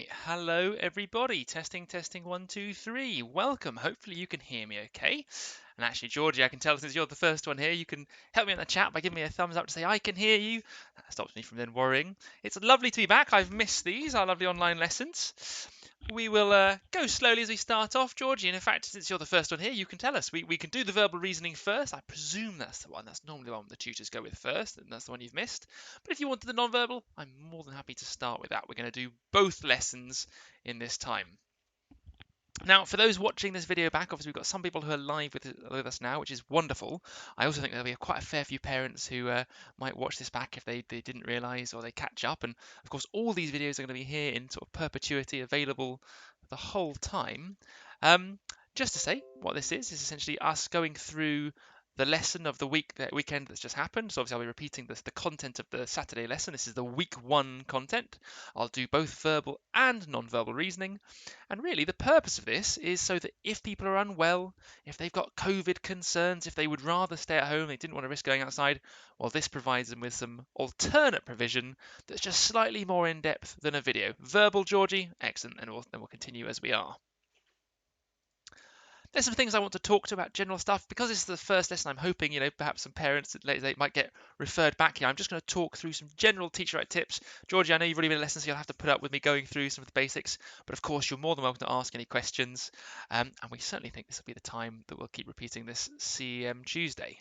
Right, hello everybody. Testing, testing, 1, 2, 3. Welcome. Hopefully you can hear me okay. And actually, Georgie, I can tell since you're the first one here, you can help me in the chat by giving me a thumbs up to say I can hear you. That stops me from then worrying. It's lovely to be back. I've missed these, our lovely online lessons. We will go slowly as we start off, Georgie. And in fact, since you're the first one here, you can tell us. We can do the verbal reasoning first. I presume that's the one. That's normally the one the tutors go with first, and that's the one you've missed. But if you wanted the non-verbal, I'm more than happy to start with that. We're going to do both lessons in this time. Now, for those watching this video back, obviously we've got some people who are live with us now, which is wonderful. I also think there'll be quite a fair few parents who might watch this back if they didn't realise or they catch up. And of course, all these videos are going to be here in sort of perpetuity, available the whole time. Just to say, what this is essentially us going through the lesson of the weekend that's just happened. So obviously I'll be repeating the content of the Saturday lesson. This is the week 1 content. I'll do both verbal and non-verbal reasoning. And really the purpose of this is so that if people are unwell, if they've got COVID concerns, if they would rather stay at home, they didn't want to risk going outside, well, this provides them with some alternate provision that's just slightly more in depth than a video. Verbal, Georgie? Excellent. And then we'll continue as we are. There's some things I want to talk to about general stuff. Because this is the first lesson, I'm hoping, perhaps some parents they might get referred back here. I'm just going to talk through some general teacher right tips. Georgie, I know you've already been in lessons, so you'll have to put up with me going through some of the basics. But of course, you're more than welcome to ask any questions. And we certainly think this will be the time that we'll keep repeating this CEM Tuesday.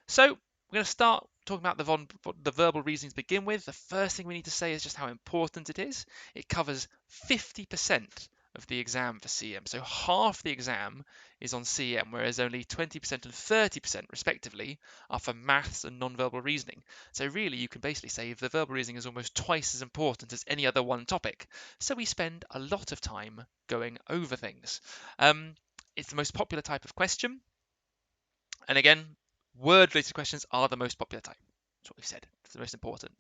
So we're going to start talking about the verbal reasoning to begin with. The first thing we need to say is just how important it is. It covers 50% of the exam for CEM. So half the exam is on CEM, whereas only 20% and 30% respectively are for maths and non-verbal reasoning. So really you can basically say the verbal reasoning is almost twice as important as any other one topic. So we spend a lot of time going over things. It's the most popular type of question. And again, word-related questions are the most popular type. That's what we've said. It's the most important.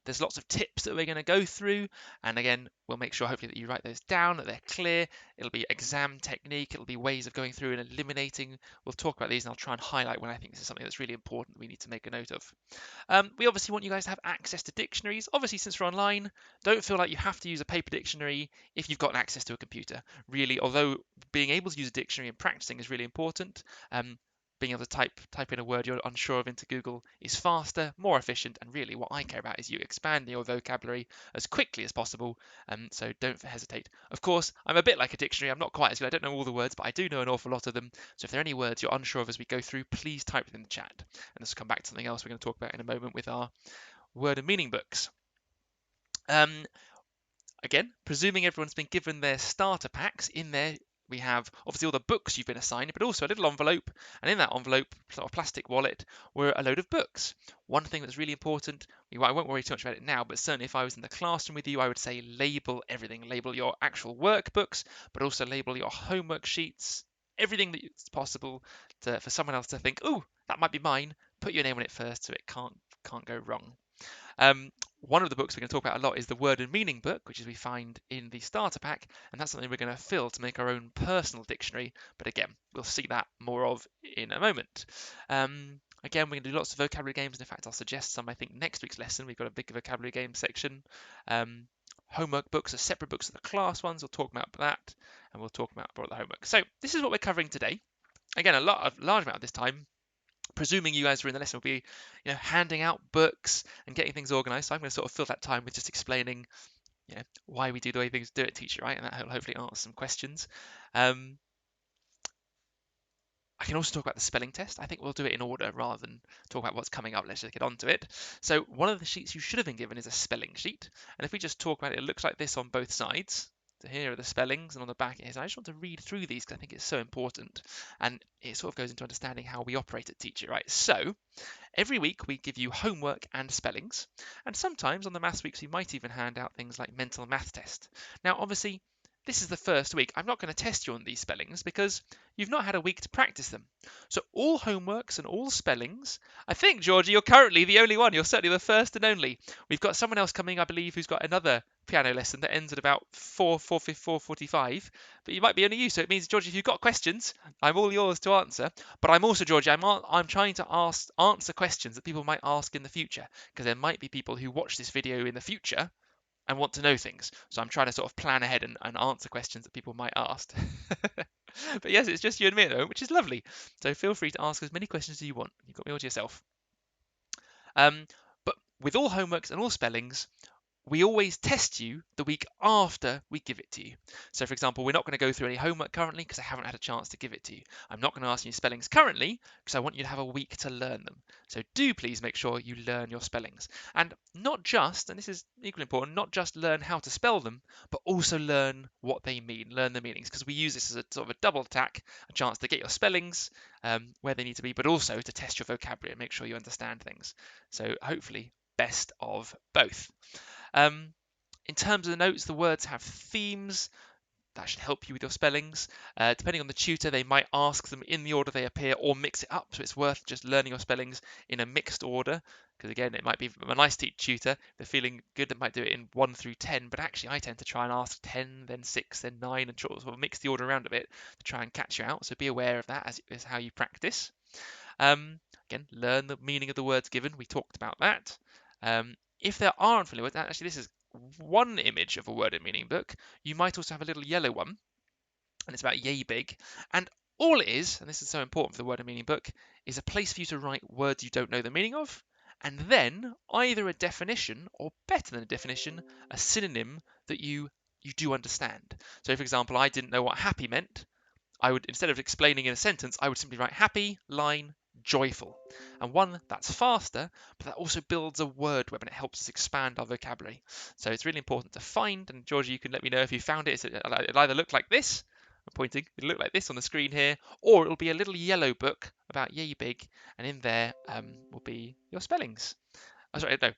There's lots of tips that we're going to go through. And again, we'll make sure hopefully that you write those down, that they're clear. It'll be exam technique. It'll be ways of going through and eliminating. We'll talk about these and I'll try and highlight when I think this is something that's really important that we need to make a note of. We obviously want you guys to have access to dictionaries. Obviously, since we're online, don't feel like you have to use a paper dictionary if you've got access to a computer. Really, although being able to use a dictionary and practicing is really important, being able to type in a word you're unsure of into Google is faster, more efficient, and really what I care about is you expanding your vocabulary as quickly as possible, so don't hesitate. Of course, I'm a bit like a dictionary. I'm not quite as good. I don't know all the words, but I do know an awful lot of them. So if there are any words you're unsure of as we go through, please type them in the chat. And let's come back to something else we're going to talk about in a moment with our word and meaning books. Again, presuming everyone's been given their starter packs, in there we have obviously all the books you've been assigned, but also a little envelope, and in that envelope, sort of plastic wallet, were a load of books. One thing that's really important, I won't worry too much about it now, but certainly if I was in the classroom with you, I would say label everything. Label your actual workbooks, but also label your homework sheets, everything that's possible for someone else to think, oh, that might be mine. Put your name on it first so it can't go wrong. One of the books we're going to talk about a lot is the word and meaning book, which is we find in the starter pack, and that's something we're going to fill to make our own personal dictionary. But again, we'll see that more of in a moment. Again, we're going to do lots of vocabulary games, and in fact, I'll suggest some. I think next week's lesson we've got a big vocabulary game section. Homework books are separate books to the class ones. We'll talk about that, and we'll talk about the homework. So this is what we're covering today. Again, a large amount of this time, presuming you guys are in the lesson, will be handing out books and getting things organised. So I'm going to sort of fill that time with just explaining why we do the way things do it, teacher, right? And that will hopefully answer some questions. I can also talk about the spelling test. I think we'll do it in order rather than talk about what's coming up. Let's just get on to it. So one of the sheets you should have been given is a spelling sheet. And if we just talk about it, it looks like this on both sides. So here are the spellings, and on the back it is. I just want to read through these because I think it's so important. And it sort of goes into understanding how we operate at Teacher, right? So every week we give you homework and spellings. And sometimes on the maths weeks we might even hand out things like mental math test. Now, obviously, this is the first week. I'm not going to test you on these spellings because you've not had a week to practice them. So all homeworks and all spellings, I think, Georgie, you're currently the only one. You're certainly the first and only. We've got someone else coming, I believe, who's got another piano lesson that ends at about 4:45. But you might be only you. So it means, Georgie, if you've got questions, I'm all yours to answer. But I'm also, Georgie, I'm trying to answer questions that people might ask in the future, because there might be people who watch this video in the future and want to know things. So I'm trying to sort of plan ahead and answer questions that people might ask. But yes, it's just you and me at the moment, which is lovely. So feel free to ask as many questions as you want. You've got me all to yourself. But with all homeworks and all spellings, we always test you the week after we give it to you. So, for example, we're not going to go through any homework currently because I haven't had a chance to give it to you. I'm not going to ask you spellings currently because I want you to have a week to learn them. So, do please make sure you learn your spellings. And not just, and this is equally important, not just learn how to spell them, but also learn what they mean, learn the meanings, because we use this as a sort of a double attack, a chance to get your spellings where they need to be, but also to test your vocabulary and make sure you understand things. So, hopefully, best of both. In terms of the notes, the words have themes. That should help you with your spellings. Depending on the tutor, they might ask them in the order they appear or mix it up. So it's worth just learning your spellings in a mixed order. Because again, it might be a nice tutor. If they're feeling good, they might do it in 1 through 10. But actually, I tend to try and ask 10, then 6, then 9, and sort of mix the order around a bit to try and catch you out. So be aware of that as how you practice. Again, learn the meaning of the words given. We talked about that. If there aren't familiar words, actually this is one image of a word and meaning book. You might also have a little yellow one, and it's about yay big. And all it is, and this is so important for the word and meaning book, is a place for you to write words you don't know the meaning of, and then either a definition or, better than a definition, a synonym that you do understand. So, for example, I didn't know what happy meant. I would, instead of explaining in a sentence, I would simply write happy, line, joyful. And one, that's faster, but that also builds a word web and it helps us expand our vocabulary. So it's really important to find, and Georgia, you can let me know if you found it. It'll either look like this, I'm pointing, it'll look like this on the screen here, or it'll be a little yellow book about yay big, and in there will be your spellings. Oh, sorry, no,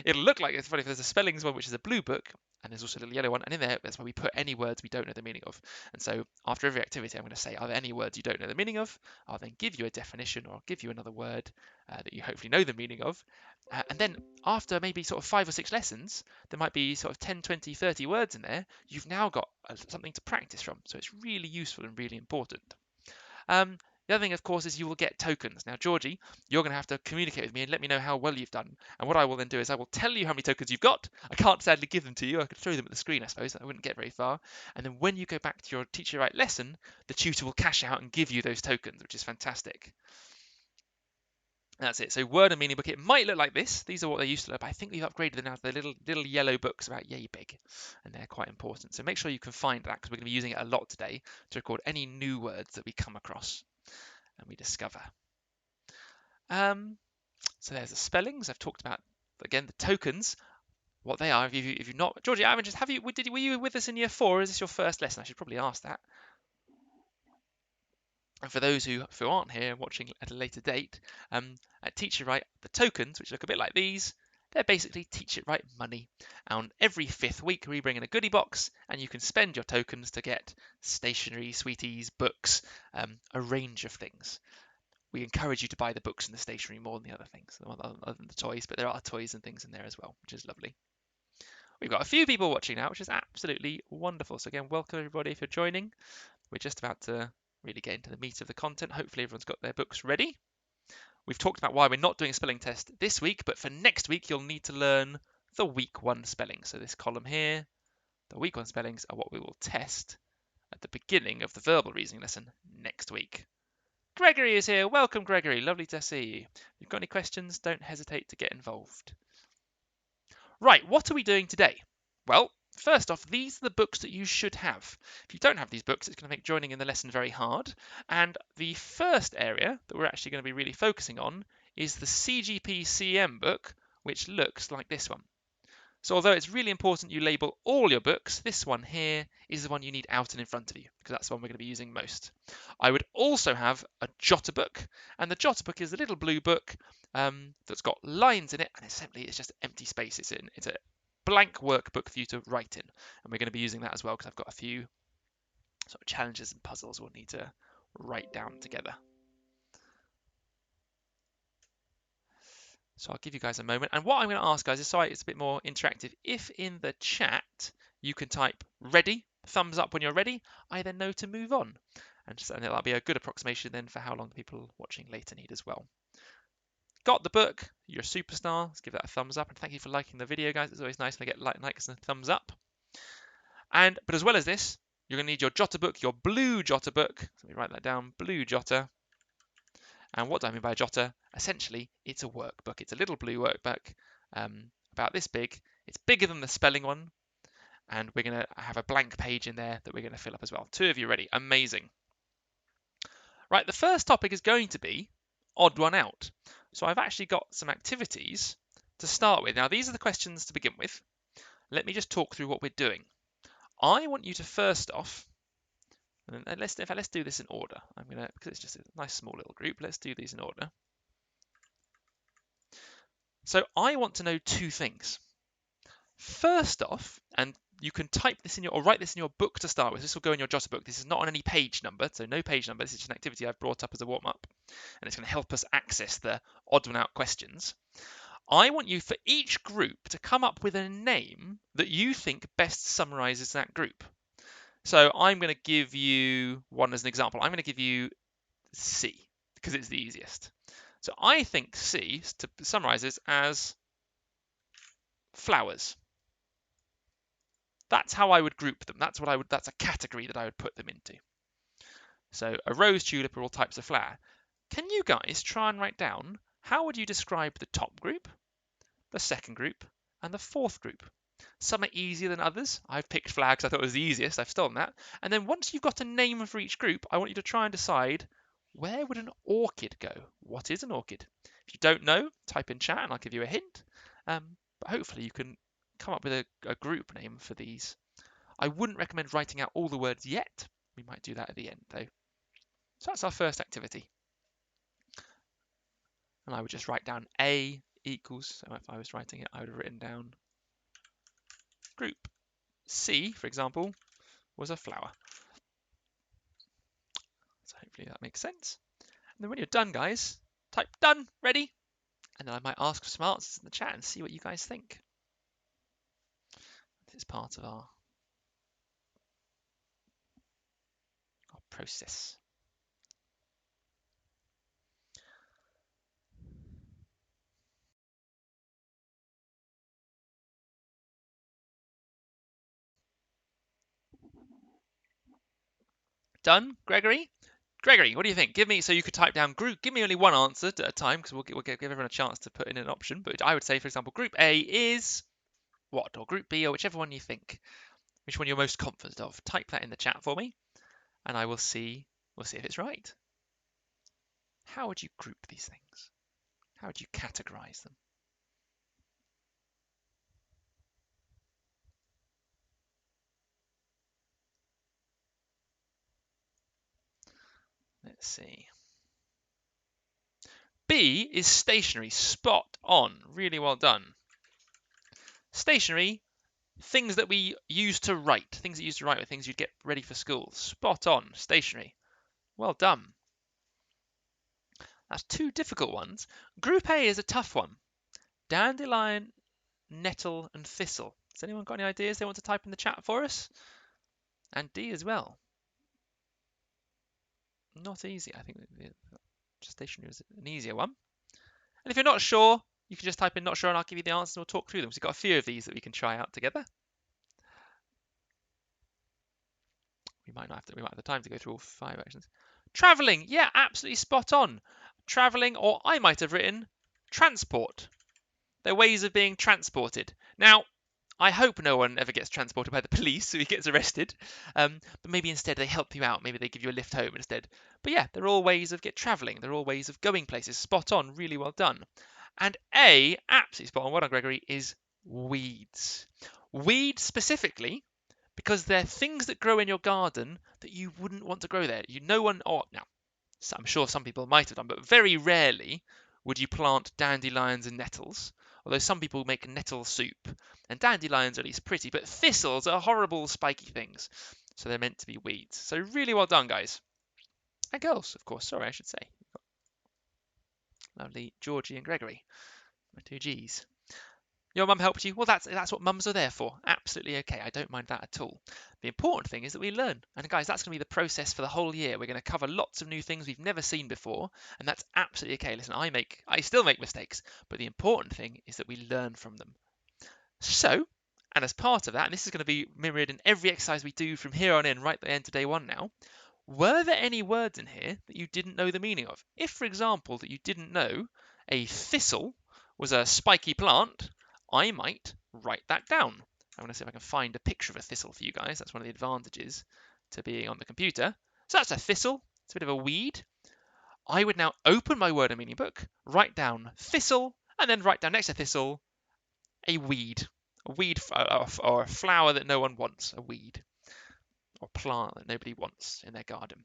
it'll look like, it's funny, if there's a spellings one, which is a blue book, and there's also a little yellow one, and in there, that's where we put any words we don't know the meaning of. And so after every activity, I'm going to say, are there any words you don't know the meaning of? I'll then give you a definition, or I'll give you another word that you hopefully know the meaning of. And then after maybe sort of 5 or 6 lessons, there might be sort of 10, 20, 30 words in there. You've now got something to practice from. So it's really useful and really important. The other thing, of course, is you will get tokens. Now, Georgie, you're going to have to communicate with me and let me know how well you've done. And what I will then do is I will tell you how many tokens you've got. I can't sadly give them to you. I could throw them at the screen, I suppose. I wouldn't get very far. And then when you go back to your Teacher Right lesson, the tutor will cash out and give you those tokens, which is fantastic. That's it. So word and meaning book, it might look like this. These are what they used to look, but I think we've upgraded them now to the little yellow books about yay big, and they're quite important. So make sure you can find that because we're going to be using it a lot today to record any new words that we come across and we discover. So there's the spellings. I've talked about, again, the tokens, what they are. If you've not, Georgie, I'm just, were you with us in year 4? Or is this your first lesson? I should probably ask that. And for those who aren't here and watching at a later date, at Teach It Right, the tokens, which look a bit like these, they're basically Teach It Right money. And every 5th week, we bring in a goodie box, and you can spend your tokens to get stationery, sweeties, books, a range of things. We encourage you to buy the books and the stationery more than the other things, other than the toys, but there are toys and things in there as well, which is lovely. We've got a few people watching now, which is absolutely wonderful. So again, welcome everybody if you're joining. We're just about to really get into the meat of the content. Hopefully everyone's got their books ready. We've talked about why we're not doing a spelling test this week, but for next week, you'll need to learn the week 1 spelling. So this column here, the week 1 spellings are what we will test at the beginning of the verbal reasoning lesson next week. Gregory is here. Welcome, Gregory. Lovely to see you. If you've got any questions, don't hesitate to get involved. Right, what are we doing today? Well, first off, these are the books that you should have. If you don't have these books, it's going to make joining in the lesson very hard. And the first area that we're actually going to be really focusing on is the CGP CEM book, which looks like this one. So although it's really important you label all your books, this one here is the one you need out and in front of you, because that's the one we're going to be using most. I would also have a jotter book, and the jotter book is a little blue book that's got lines in it, and it's just empty space. It's a blank workbook for you to write in, and we're going to be using that as well, because I've got a few sort of challenges and puzzles we'll need to write down together. So I'll give you guys a moment. And what I'm going to ask, guys, is so it's a bit more interactive. If in the chat you can type ready, thumbs up when you're ready, I then know to move on. And that'll be a good approximation then for how long the people watching later need as well. got the book, you're a superstar. Let's give that a thumbs up, and thank you for liking the video, guys. It's always nice to get likes and thumbs up. But as well as this, you're going to need your jotter book, your blue jotter book. So let me write that down, blue jotter. And what do I mean by a jotter? Essentially, it's a workbook. It's a little blue workbook about this big. It's bigger than the spelling one. And we're going to have a blank page in there that we're going to fill up as well. 2 of you ready? Amazing. Right, the first topic is going to be odd one out. So I've actually got some activities to start with. Now, these are the questions to begin with. Let me just talk through what we're doing. I want you to first off, and let's do this in order. Because it's just a nice small little group, let's do these in order. So I want to know 2 things. First off, and you can type this in or write this in your book to start with. This will go in your jotter book. This is not on any page number, so no page number. This is just an activity I've brought up as a warm-up, and it's going to help us access the odd one out questions. I want you, for each group, to come up with a name that you think best summarizes that group. So I'm going to give you one as an example. I'm going to give you C, because it's the easiest. So I think C summarizes as flowers. That's how I would group them. That's a category that I would put them into. So a rose, tulip are all types of flower. Can you guys try and write down how would you describe the top group, the second group, and the fourth group? Some are easier than others. I've picked flower because I thought it was the easiest. I've stolen that. And then once you've got a name for each group, I want you to try and decide, where would an orchid go? What is an orchid? If you don't know, type in chat and I'll give you a hint. But hopefully you can come up with a group name for these. I wouldn't recommend writing out all the words yet. We might do that at the end though. So that's our first activity. And I would just write down A equals, so if I was writing it, I would have written down group C, for example, was a flower. So hopefully that makes sense. And then when you're done, guys, type done, ready, and then I might ask for some answers in the chat and see what you guys think. This is part of our process. Done, Gregory? Gregory, what do you think? Give me, so you could type down group, give me only one answer at a time because we'll give everyone a chance to put in an option. But I would say, for example, group A is what? Or group B, or whichever one you think, which one you're most confident of. Type that in the chat for me and I will see, we'll see if it's right. How would you group these things? How would you categorize them? Let's see. B is stationery. Spot on. Really well done. Stationery, things that we use to write. Things that you use to write with things you'd get ready for school. Spot on. Stationery. Well done. That's 2 difficult ones. Group A is a tough one. Dandelion, nettle, and thistle. Has anyone got any ideas they want to type in the chat for us? And D as well. Not easy. I think stationery is an easier one. And if you're not sure, you can just type in not sure and I'll give you the answer and we'll talk through them. So we've got a few of these that we can try out together. We might have the time to go through all 5 actions. Traveling, yeah, absolutely spot on. Traveling, or I might have written transport. They're ways of being transported. Now, I hope no one ever gets transported by the police so he gets arrested. But maybe instead they help you out. Maybe they give you a lift home instead. But yeah, they're all ways of traveling. They're all ways of going places. Spot on. Really well done. And A, absolutely spot on. Well done, Gregory, is weeds. Weeds specifically because they're things that grow in your garden that you wouldn't want to grow there. Now, I'm sure some people might have done, but very rarely would you plant dandelions and nettles. Although some people make nettle soup, and dandelions are at least pretty, but thistles are horrible spiky things. So they're meant to be weeds. So really well done, guys. And girls, of course, sorry, I should say. Lovely Georgie and Gregory, my 2 Gs. Your mum helped you? Well, that's what mums are there for. Absolutely okay. I don't mind that at all. The important thing is that we learn. And guys, that's going to be the process for the whole year. We're going to cover lots of new things we've never seen before, and that's absolutely okay. Listen, I still make mistakes, but the important thing is that we learn from them. So, and as part of that, and this is going to be mirrored in every exercise we do from here on in, right at the end of day one now, were there any words in here that you didn't know the meaning of? If, for example, that you didn't know a thistle was a spiky plant, I might write that down. I'm going to see if I can find a picture of a thistle for you guys. That's one of the advantages to being on the computer. So that's a thistle. It's a bit of a weed. I would now open my word and meaning book, write down thistle, and then write down next to thistle a weed. A weed or a flower that no one wants, a weed, or plant that nobody wants in their garden.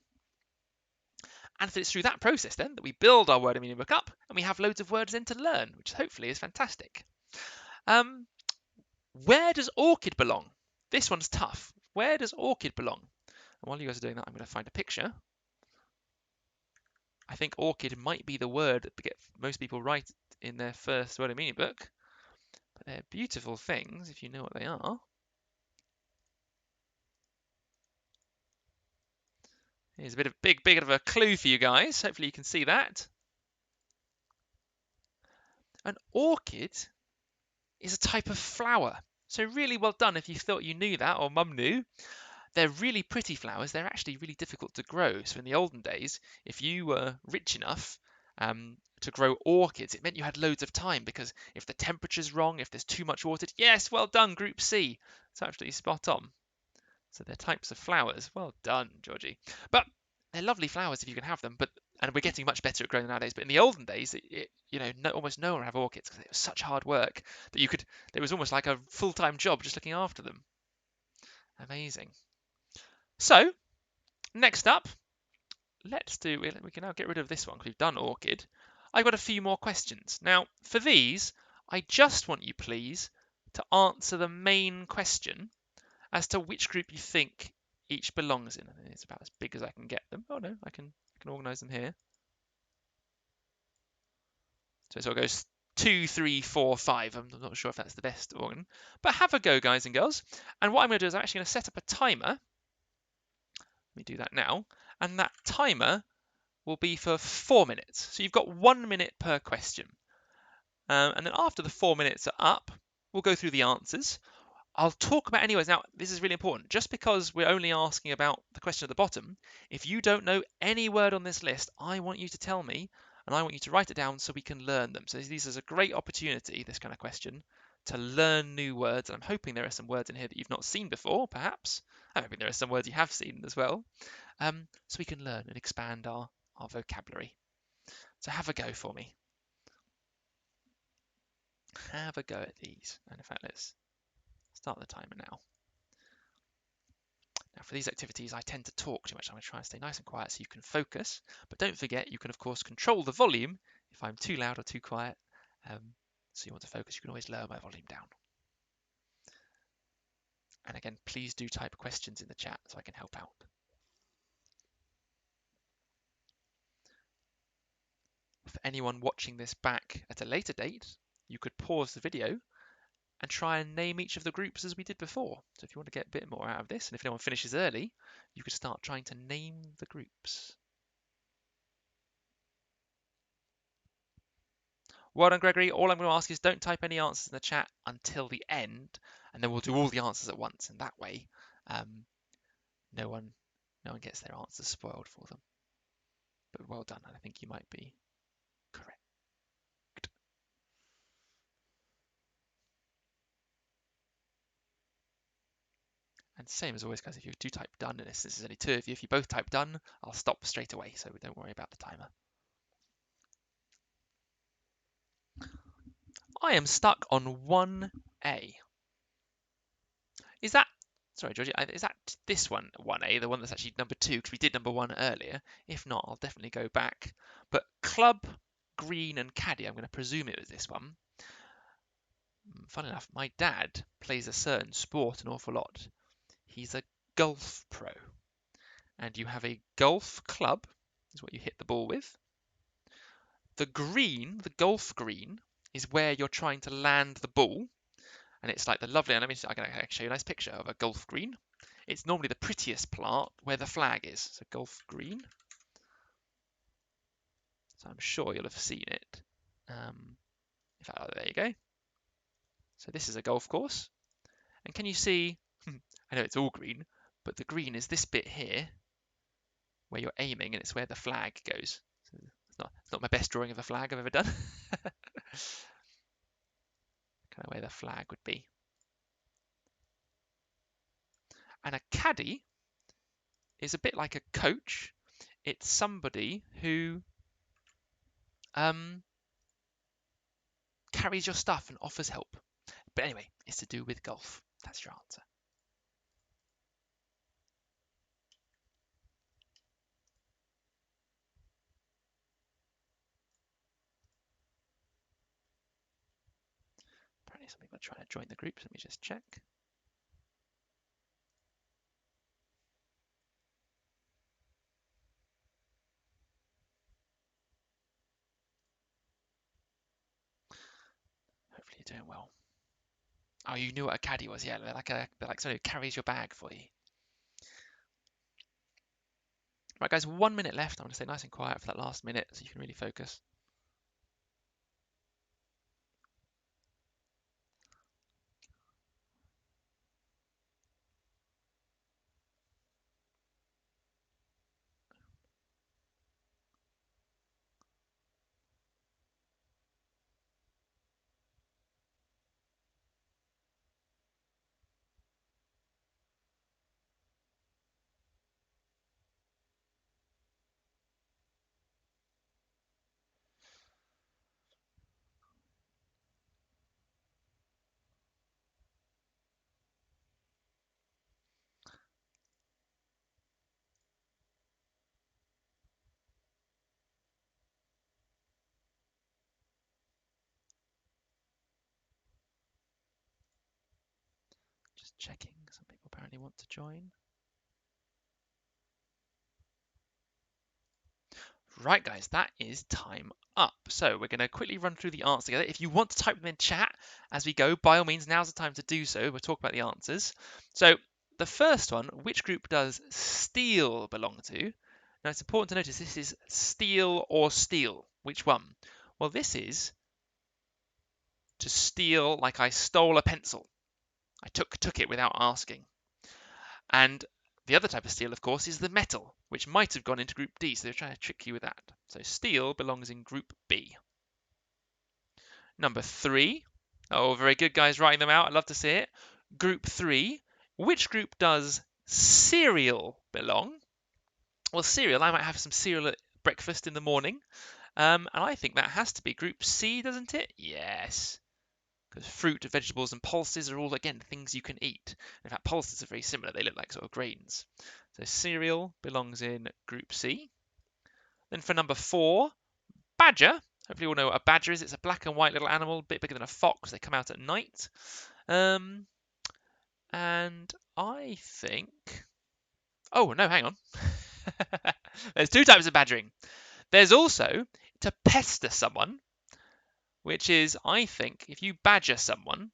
And it's through that process then that we build our word and meaning book up, and we have loads of words then to learn, which hopefully is fantastic. Where does orchid belong? This one's tough. Where does orchid belong? And while you guys are doing that, I'm going to find a picture. I think orchid might be the word that most people write in their first word and meaning book. But they're beautiful things if you know what they are. Here's a bit of a clue for you guys. Hopefully you can see that. An orchid is a type of flower. So really well done if you thought you knew that, or mum knew. They're really pretty flowers. They're actually really difficult to grow. So in the olden days, if you were rich enough to grow orchids, it meant you had loads of time, because if the temperature's wrong, if there's too much water, yes, well done, Group C. It's absolutely spot on. So they're types of flowers. Well done, Georgie. But they're lovely flowers if you can have them. And we're getting much better at growing them nowadays. But in the olden days, almost no one would have orchids because it was such hard work that it was almost like a full-time job just looking after them. Amazing. So next up, we can now get rid of this one because we've done orchid. I've got a few more questions. Now, for these, I just want you, please, to answer the main question as to which group you think each belongs in. And it's about as big as I can get them. Oh no, I can organise them here. So it sort of goes 2, 3, 4, 5. I'm not sure if that's the best organ, but have a go, guys and girls. And what I'm going to do is I'm actually going to set up a timer. Let me do that now. And that timer will be for 4 minutes. So you've got 1 minute per question. And then after the 4 minutes are up, we'll go through the answers. I'll talk about anyways. Now, this is really important. Just because we're only asking about the question at the bottom, if you don't know any word on this list, I want you to tell me, and I want you to write it down so we can learn them. So this is a great opportunity, this kind of question, to learn new words. And I'm hoping there are some words in here that you've not seen before, perhaps. I'm hoping there are some words you have seen as well, so we can learn and expand our vocabulary. So have a go for me. Have a go at these. And in fact, let's start the timer now. Now for these activities, I tend to talk too much. I'm going to try and stay nice and quiet so you can focus. But don't forget, you can of course control the volume if I'm too loud or too quiet. So you want to focus, you can always lower my volume down. And again, please do type questions in the chat so I can help out. For anyone watching this back at a later date, you could pause the video and try and name each of the groups as we did before. So if you want to get a bit more out of this, and if anyone finishes early, you could start trying to name the groups. Well done, Gregory. All I'm going to ask is don't type any answers in the chat until the end, and then we'll do all the answers at once. And that way, no one gets their answers spoiled for them. But well done, and I think you might be correct. And same as always, guys, if you do type done, and this is only 2 of you, if you both type done, I'll stop straight away, so don't worry about the timer. I am stuck on 1A. Is that, sorry, Georgie, is that this one, 1A, the one that's actually number 2, because we did number 1 earlier? If not, I'll definitely go back. But club, green, and caddy, I'm going to presume it was this one. Fun enough, my dad plays a certain sport an awful lot. He's a golf pro. And you have a golf club, is what you hit the ball with. The green, the golf green, is where you're trying to land the ball. And it's like the lovely, and I can show you a nice picture of a golf green. It's normally the prettiest plant where the flag is. So golf green. So I'm sure you'll have seen it. In fact, there you go. So this is a golf course. And can you see, I know it's all green, but the green is this bit here where you're aiming, and it's where the flag goes. So it's not my best drawing of a flag I've ever done. Kind of where the flag would be. And a caddy is a bit like a coach. It's somebody who carries your stuff and offers help. But anyway, it's to do with golf. That's your answer. Apparently some people are trying to join the group. So let me just check. Hopefully you're doing well. Oh, you knew what a caddy was, yeah. They're like somebody who carries your bag for you. Right, guys, 1 minute left. I'm going to stay nice and quiet for that last minute so you can really focus. Just checking. Some people apparently want to join. Right, guys, that is time up. So we're going to quickly run through the answers together. If you want to type them in chat as we go, by all means, now's the time to do so. We'll talk about the answers. So the first one, which group does steel belong to? Now, it's important to notice this is steal or steal. Which one? Well, this is to steal, like I stole a pencil. I took it without asking. And the other type of steel, of course, is the metal, which might have gone into group D, so they're trying to trick you with that. So steel belongs in group B. Number 3. Oh, very good, guys, writing them out. I'd love to see it. Group 3. Which group does cereal belong? Well, cereal, I might have some cereal at breakfast in the morning. And I think that has to be group C, doesn't it? Yes. Because fruit, vegetables, and pulses are all, again, things you can eat. In fact, pulses are very similar. They look like sort of grains. So cereal belongs in group C. Then for number 4, badger. Hopefully you all know what a badger is. It's a black and white little animal, a bit bigger than a fox. They come out at night. And I think... Oh, no, hang on. There's 2 types of badgering. There's also to pester someone, which is, I think, if you badger someone,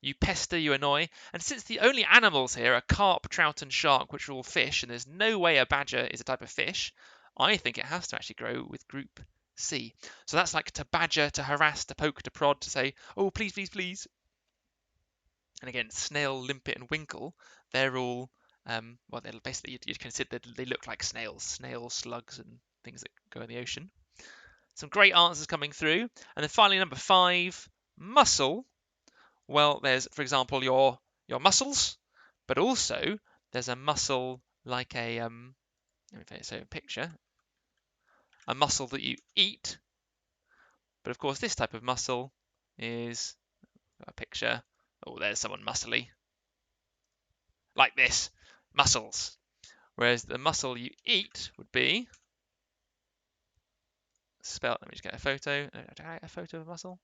you pester, you annoy. And since the only animals here are carp, trout, and shark, which are all fish, and there's no way a badger is a type of fish, I think it has to actually grow with group C. So that's like to badger, to harass, to poke, to prod, to say, oh, please, please, please. And again, snail, limpet, and winkle, they're all, well, they're basically, you'd consider they look like snails, slugs, and things that go in the ocean. Some great answers coming through. And then finally, number 5, muscle. Well, there's, for example, your muscles, but also there's a muscle like a, let me show a picture, a muscle that you eat. But of course, this type of muscle is a picture. Oh, there's someone muscly, like this, muscles. Whereas the muscle you eat would be spelled. Let me just get a photo. Did I get a photo of a muscle?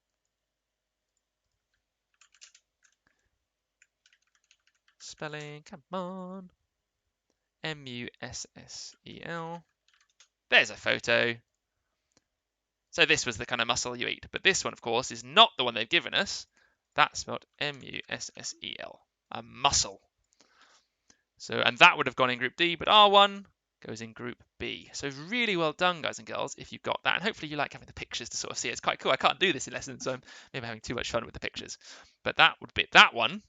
Spelling, come on. M-U-S-S-E-L. There's a photo. So this was the kind of muscle you eat. But this one, of course, is not the one they've given us. That's spelled M-U-S-S-E-L. A muscle. So, and that would have gone in Group D, but R1 goes in Group B. So really well done, guys and girls, if you got that. And hopefully you like having the pictures to sort of see it. It's quite cool. I can't do this in lessons, so I'm maybe having too much fun with the pictures. But that one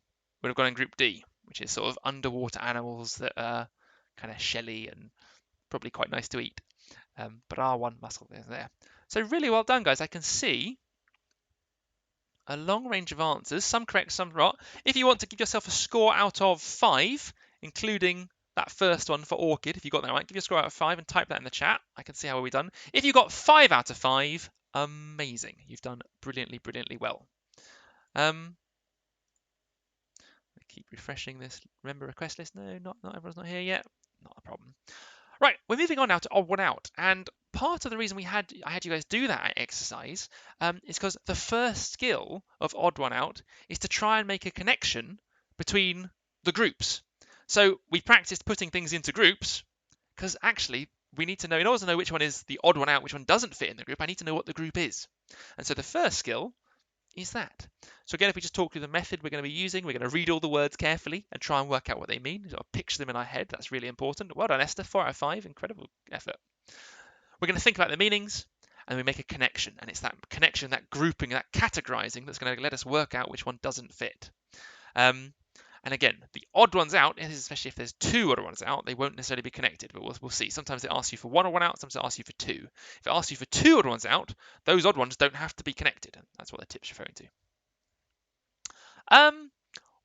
would have gone in Group D, which is sort of underwater animals that are kind of shelly and probably quite nice to eat. But R1 muscle is there. So really well done, guys. I can see a long range of answers, some correct, some not. If you want to give yourself a score out of 5, including that first one for Orchid, if you got that right, give your score out of 5 and type that in the chat. I can see how well we've done. If you got 5 out of 5, amazing. You've done brilliantly, brilliantly well. I keep refreshing this. Remember request list? No, not everyone's not here yet. Not a problem. Right, we're moving on now to odd one out, and part of the reason I had you guys do that exercise is because the first skill of odd one out is to try and make a connection between the groups. So we practiced putting things into groups because actually we need to know, in order to know which one is the odd one out, which one doesn't fit in the group, I need to know what the group is. And so the first skill is that. So again, if we just talk through the method we're going to be using, we're going to read all the words carefully and try and work out what they mean. So I'll picture them in our head. That's really important. Well done, Esther. 4 out of 5. Incredible effort. We're going to think about the meanings and we make a connection. And it's that connection, that grouping, that categorizing that's going to let us work out which one doesn't fit. And again, the odd ones out, especially if there's 2 odd ones out, they won't necessarily be connected, but we'll see. Sometimes it asks you for 1 odd one out, sometimes it asks you for 2. If it asks you for 2 odd ones out, those odd ones don't have to be connected. And that's what the tip's referring to.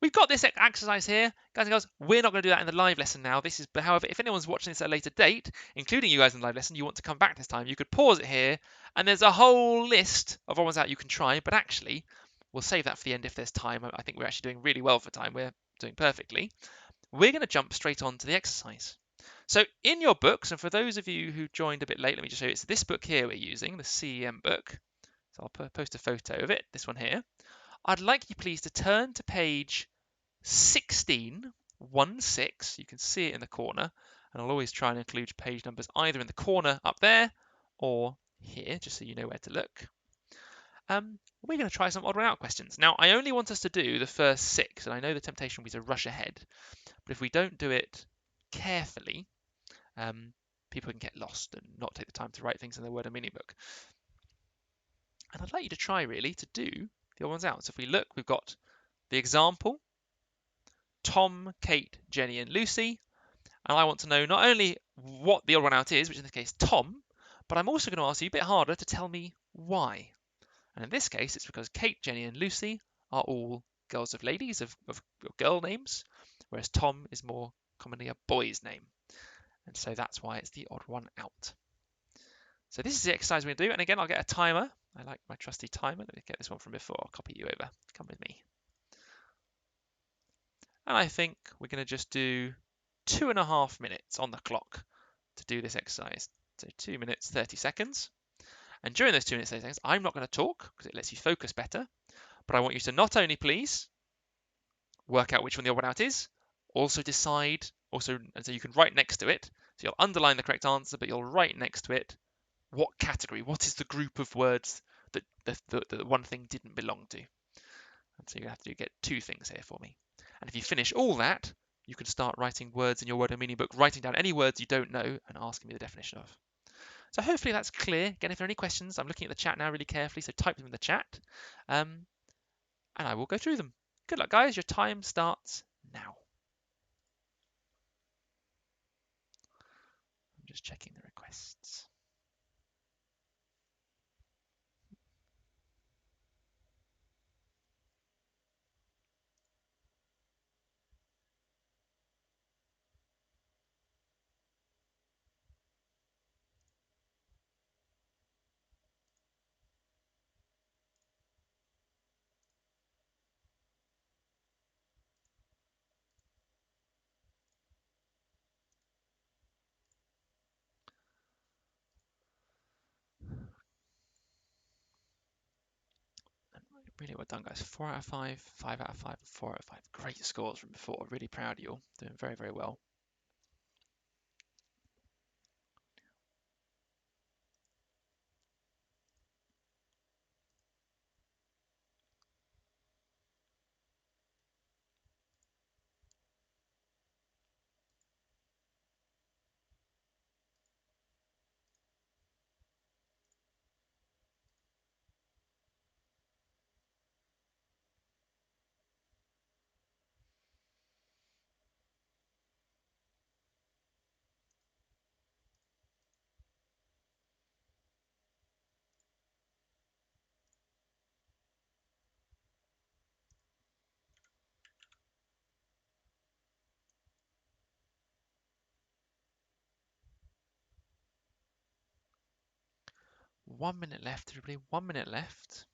We've got this exercise here, guys and girls. We're not going to do that in the live lesson now. This is, however, if anyone's watching this at a later date, including you guys in the live lesson, you want to come back this time, you could pause it here, and there's a whole list of ones out you can try. But actually, we'll save that for the end if there's time. I think we're actually doing really well for time. We're doing perfectly. We're going to jump straight on to the exercise. So in your books, and for those of you who joined a bit late, let me just show you. It's this book here we're using, the CEM book. So I'll post a photo of it, this one here. I'd like you please to turn to page 16, 1-6. You can see it in the corner, and I'll always try and include page numbers either in the corner up there or here, just so you know where to look. We're going to try some odd one out questions. Now, I only want us to do the first 6, and I know the temptation will be to rush ahead, but if we don't do it carefully, people can get lost and not take the time to write things in their word and meaning book. And I'd like you to try, really, to do the odd ones out. So if we look, we've got the example, Tom, Kate, Jenny, and Lucy. And I want to know not only what the odd one out is, which in this case Tom, but I'm also going to ask you a bit harder to tell me why. And in this case, it's because Kate, Jenny, and Lucy are all girls of ladies, of girl names, whereas Tom is more commonly a boy's name. And so that's why it's the odd one out. So this is the exercise we're going to do. And again, I'll get a timer. I like my trusty timer. Let me get this one from before. I'll copy you over. Come with me. And I think we're going to just do 2.5 minutes on the clock to do this exercise. So 2 minutes, 30 seconds. And during those 2 minutes, 30 seconds, I'm not going to talk because it lets you focus better. But I want you to not only please work out which one the odd one out is, also decide, and so you can write next to it. So you'll underline the correct answer, but you'll write next to it what category, what is the group of words that the one thing didn't belong to. And so you have to get 2 things here for me. And if you finish all that, you can start writing words in your word and meaning book, writing down any words you don't know and asking me the definition of. So hopefully that's clear. Again, if there are any questions, I'm looking at the chat now really carefully, so type them in the chat. And I will go through them. Good luck, guys. Your time starts now. I'm just checking the requests. Really well done, guys. 4 out of 5, 5 out of 5, 4 out of 5. Great scores from before. Really proud of you all. Doing very, very well. 1 minute left, everybody. 1 minute left.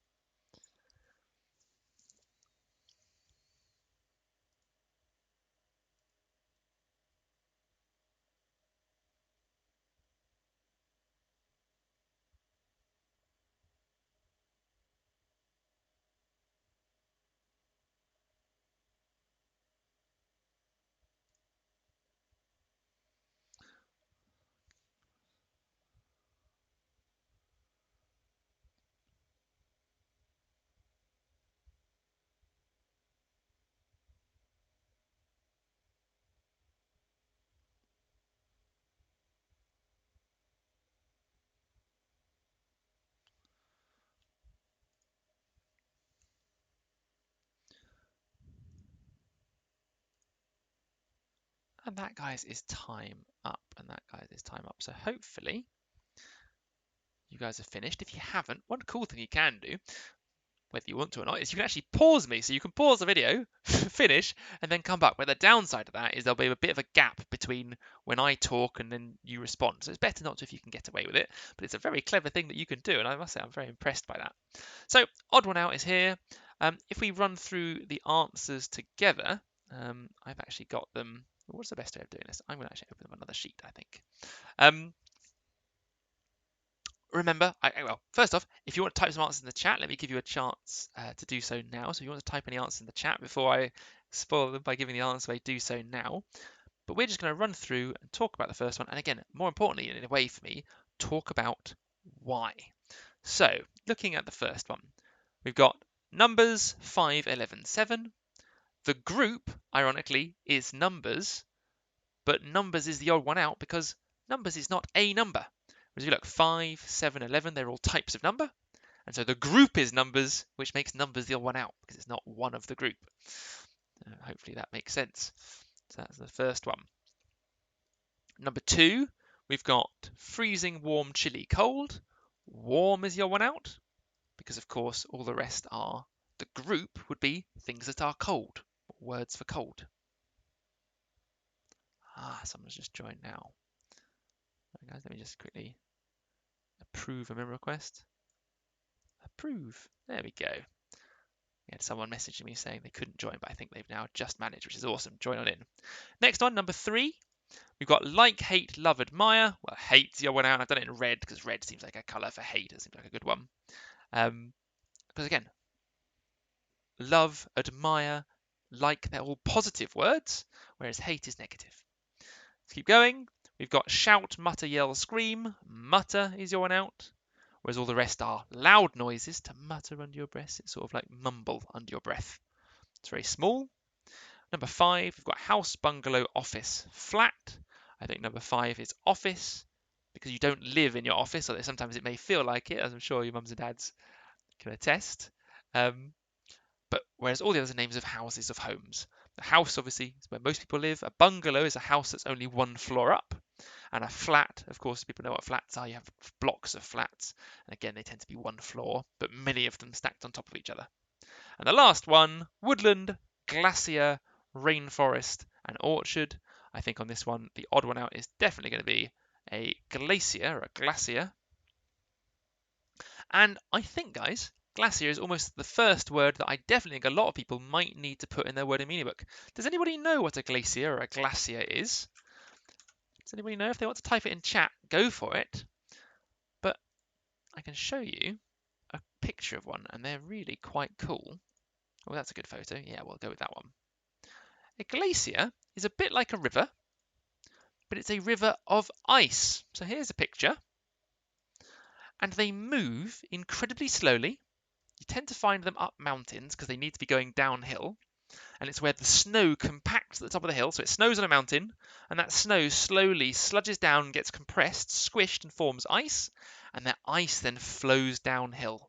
And that, guys, is time up. And that, guys, is time up. So hopefully you guys have finished. If you haven't, one cool thing you can do, whether you want to or not, is you can actually pause me. So you can pause the video, finish, and then come back. But the downside of that is there'll be a bit of a gap between when I talk and then you respond. So it's better not to if you can get away with it. But it's a very clever thing that you can do. And I must say, I'm very impressed by that. So odd one out is here. If we run through the answers together, I've actually got them. What's the best way of doing this? I'm going to actually open them another sheet, I think. Remember, well, first off, if you want to type some answers in the chat, let me give you a chance to do so now. So if you want to type any answers in the chat before I spoil them by giving the answer, I do so now. But we're just going to run through and talk about the first one. And again, more importantly, in a way for me, talk about why. So looking at the first one, we've got numbers 5, 11, 7. The group, ironically, is numbers, but numbers is the odd one out because numbers is not a number. Whereas if you look, 5, 7, 11, they're all types of number. And so the group is numbers, which makes numbers the odd one out because it's not one of the group. Hopefully that makes sense. So that's the first one. Number 2, we've got freezing, warm, chilly, cold. Warm is the odd one out because, of course, all the rest are, the group would be things that are cold. Words for cold. Someone's just joined now. Right, guys, let me just quickly approve a member request. Approve. There we go. We had someone messaging me saying they couldn't join, but I think they've now just managed, which is awesome. Join on in. Next one, number 3. We've got like, hate, love, admire. Well, hate's the other one out. I've done it in red because red seems like a colour for hate. It seems like a good one. Because again, love, admire, like, they're all positive words, whereas hate is negative. Let's keep going. We've got shout, mutter, yell, scream. Mutter is your one out. Whereas all the rest are loud noises. To mutter under your breath, it's sort of like mumble under your breath. It's very small. Number 5, we've got house, bungalow, office, flat. I think number 5 is office because you don't live in your office, although sometimes it may feel like it, as I'm sure your mums and dads can attest. But whereas all the others are names of houses, of homes. A house, obviously, is where most people live. A bungalow is a house that's only one floor up. And a flat, of course, people know what flats are. You have blocks of flats. And again, they tend to be one floor, but many of them stacked on top of each other. And the last one, woodland, glacier, rainforest, and orchard. I think on this one, the odd one out is definitely going to be a glacier, or a glacier. And I think, guys, glacier is almost the first word that I definitely think a lot of people might need to put in their word and meaning book. Does anybody know what a glacier or a glacier is? Does anybody know? If they want to type it in chat, go for it. But I can show you a picture of one, and they're really quite cool. Oh, that's a good photo. Yeah, we'll go with that one. A glacier is a bit like a river, but it's a river of ice. So here's a picture. And they move incredibly slowly. You tend to find them up mountains because they need to be going downhill. And it's where the snow compacts at the top of the hill. So it snows on a mountain, and that snow slowly sludges down, gets compressed, squished, and forms ice. And that ice then flows downhill.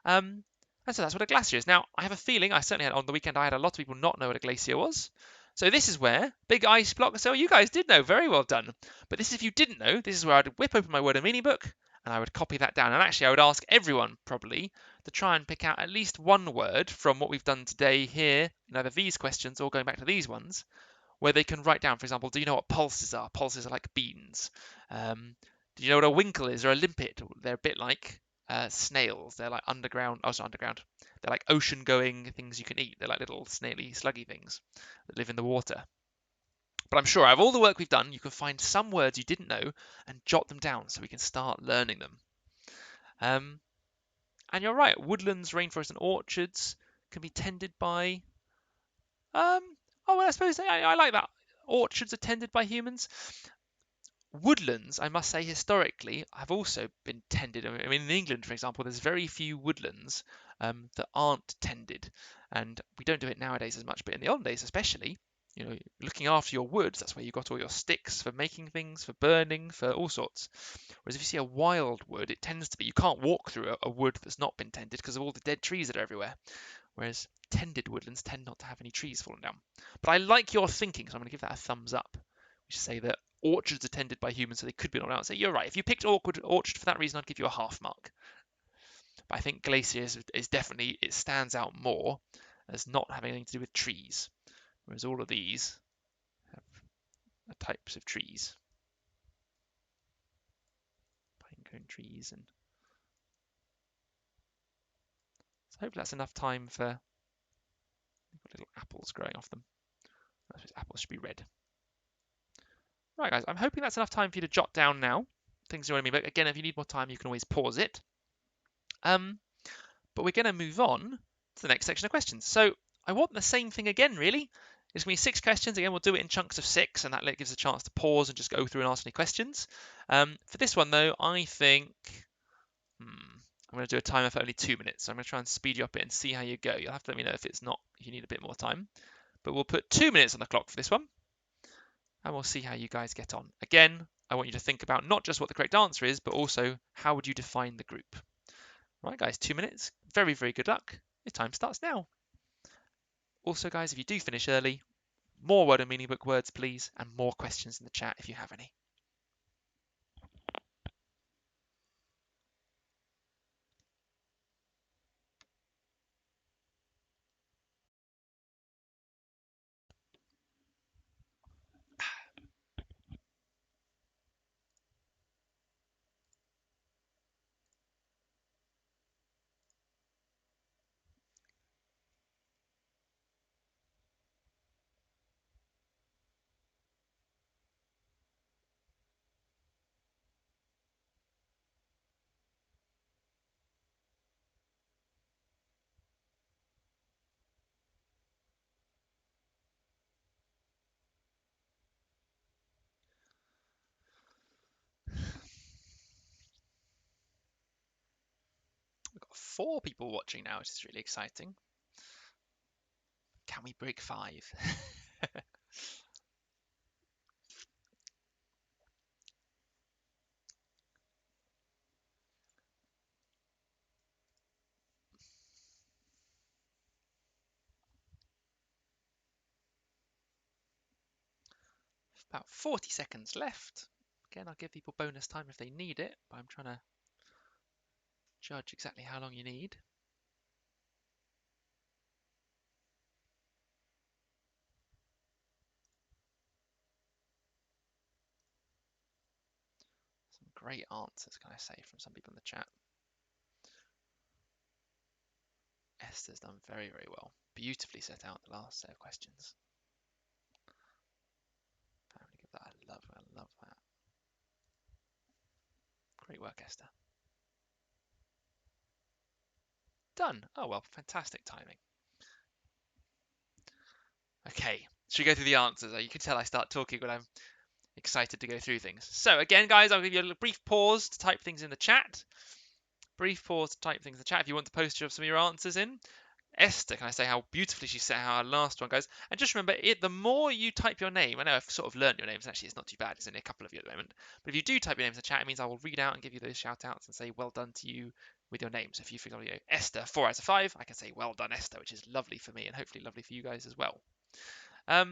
And so that's what a glacier is. Now, I have a feeling, I certainly had on the weekend, I had a lot of people not know what a glacier was. So this is where big ice block. So you guys did know, very well done. But this is if you didn't know, this is where I'd whip open my word and meaning book, and I would copy that down. And actually, I would ask everyone probably to try and pick out at least one word from what we've done today here, in either these questions or going back to these ones, where they can write down, for example, do you know what pulses are? Pulses are like beans. Do you know what a winkle is or a limpet? They're a bit like snails. They're like underground. Oh, sorry, underground. They're like ocean-going things you can eat. They're like little snaily, sluggy things that live in the water. But I'm sure out of all the work we've done, you can find some words you didn't know and jot them down so we can start learning them. And you're right, woodlands, rainforests, and orchards can be tended by. Oh, well, I suppose I like that. Orchards are tended by humans. Woodlands, I must say, historically, have also been tended. I mean, in England, for example, there's very few woodlands that aren't tended, and we don't do it nowadays as much. But in the olden days, especially, looking after your woods, that's where you got all your sticks for making things, for burning, for all sorts. Whereas if you see a wild wood, it tends to be you can't walk through a wood that's not been tended because of all the dead trees that are everywhere. Whereas tended woodlands tend not to have any trees falling down. But I like your thinking, so I'm going to give that a thumbs up. We should say that orchards are tended by humans, so they could be not out. So you're right. If you picked orchard for that reason, I'd give you a half mark. But I think glaciers is definitely, it stands out more as not having anything to do with trees, whereas all of these have types of trees, pine cone trees, and so hopefully that's enough time for little apples growing off them. I suppose apples should be red. Right, guys, I'm hoping that's enough time for you to jot down now things you want to mean. But again, if you need more time, you can always pause it. But we're going to move on to the next section of questions. So I want the same thing again, really. It's going to be 6 questions. Again, we'll do it in chunks of 6, and that gives a chance to pause and just go through and ask any questions. For this one, though, I think I'm going to do a timer for only 2 minutes. So I'm going to try and speed you up a bit and see how you go. You'll have to let me know if you need a bit more time. But we'll put 2 minutes on the clock for this one, and we'll see how you guys get on. Again, I want you to think about not just what the correct answer is, but also how would you define the group. Right, guys, 2 minutes. Very, very good luck. Your time starts now. Also, guys, if you do finish early, more word and meaning book words, please, and more questions in the chat if you have any. We've got 4 people watching now, which is really exciting. Can we break 5? About 40 seconds left. Again, I'll give people bonus time if they need it, but I'm trying to judge exactly how long you need. Some great answers, can I say, from some people in the chat. Esther's done very, very well. Beautifully set out the last set of questions. I love that. Great work, Esther. Done. Oh, well, fantastic timing. Okay, should we go through the answers? You can tell I start talking when I'm excited to go through things. So again, guys, I'll give you a brief pause to type things in the chat. Brief pause to type things in the chat if you want to post some of your answers in. Esther, can I say how beautifully she set how our last one goes? And just remember, the more you type your name, I know I've sort of learned your names, actually it's not too bad, it's only a couple of you at the moment, but if you do type your names in the chat, it means I will read out and give you those shout outs and say well done to you with your name. So if you, for example, Esther 4 out of 5, I can say well done Esther, which is lovely for me and hopefully lovely for you guys as well. Oh,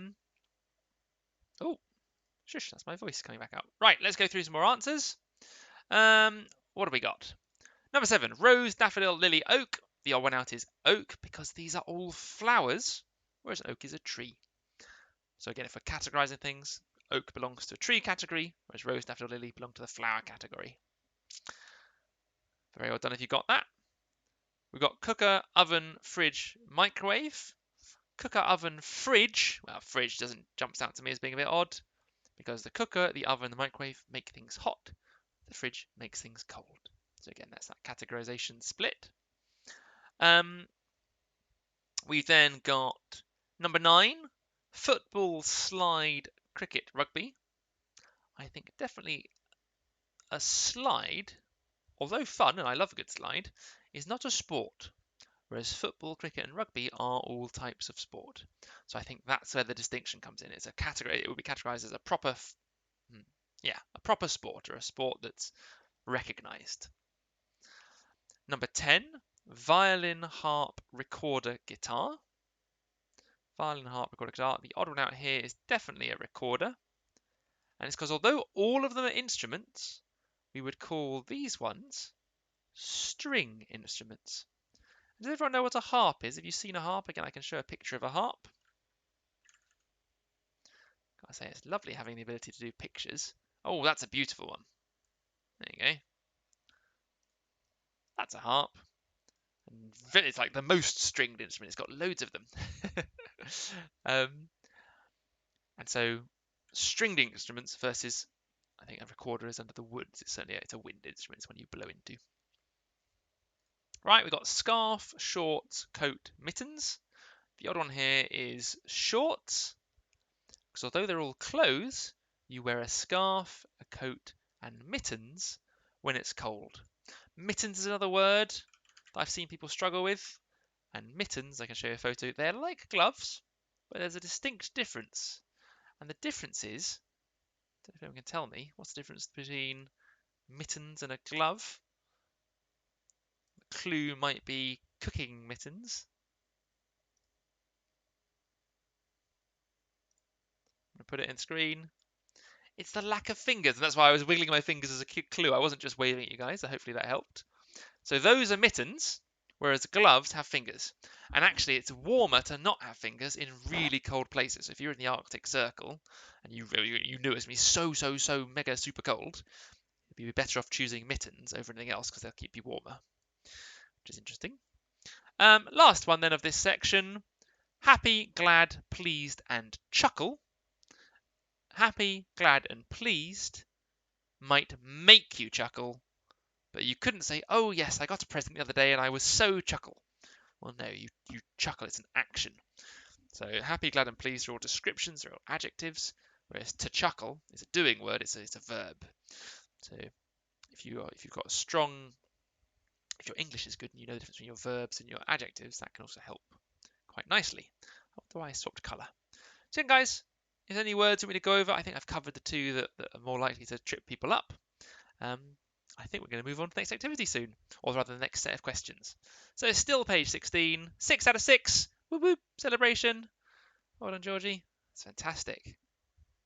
shush, that's my voice coming back out. Right, let's go through some more answers. What have we got? Number 7, rose, daffodil, lily, oak. The odd one out is oak because these are all flowers, whereas oak is a tree. So again, if we're categorizing things, oak belongs to a tree category, whereas rose, daffodil, lily belong to the flower category. Very well done if you got that. We've got cooker, oven, fridge, microwave. Cooker, oven, fridge. Well, fridge jumps out to me as being a bit odd because the cooker, the oven, the microwave make things hot. The fridge makes things cold. So again, that's that categorization split. We've then got number 9, football, slide, cricket, rugby. I think definitely a slide, although fun, and I love a good slide, is not a sport. Whereas football, cricket, and rugby are all types of sport. So I think that's where the distinction comes in. It's a category. It would be categorized as a proper, a proper sport, or a sport that's recognized. Number 10, violin, harp, recorder, guitar. Violin, harp, recorder, guitar. The odd one out here is definitely a recorder. And it's because although all of them are instruments, we would call these ones string instruments. Does everyone know what a harp is? Have you seen a harp? Again, I can show a picture of a harp. I say it's lovely having the ability to do pictures. Oh, that's a beautiful one. There you go. That's a harp. And it's like the most stringed instrument. It's got loads of them. And so stringed instruments versus, I think a recorder is under the woods. It's certainly it's a wind instrument. It's one you blow into. Right, we've got scarf, shorts, coat, mittens. The odd one here is shorts, because although they're all clothes, you wear a scarf, a coat, and mittens when it's cold. Mittens is another word that I've seen people struggle with. And mittens, I can show you a photo, they're like gloves, but there's a distinct difference. And the difference is, I don't know if anyone can tell me, what's the difference between mittens and a glove? The clue might be cooking mittens. I'm going to put it in screen. It's the lack of fingers, and that's why I was wiggling my fingers as a clue. I wasn't just waving at you guys, so hopefully that helped. So those are mittens, whereas gloves have fingers. And actually, it's warmer to not have fingers in really cold places. So if you're in the Arctic Circle and you knew it's going to be so mega super cold, you'd be better off choosing mittens over anything else because they'll keep you warmer, which is interesting. Last one then of this section: happy, glad, pleased, and chuckle. Happy, glad, and pleased might make you chuckle, but you couldn't say, oh yes, I got a present the other day and I was so chuckle. Well, no, you chuckle, it's an action. So happy, glad, and pleased are all descriptions, are all adjectives, whereas to chuckle is a doing word, it's a verb. So if your English is good and you know the difference between your verbs and your adjectives, that can also help quite nicely. Although I swapped colour. So guys, if any words you want me to go over, I think I've covered the two that are more likely to trip people up. I think we're going to move on to the next activity soon, or rather the next set of questions. So it's still page 16, 6 out of 6, whoop whoop, celebration. Well done, Georgie. It's fantastic.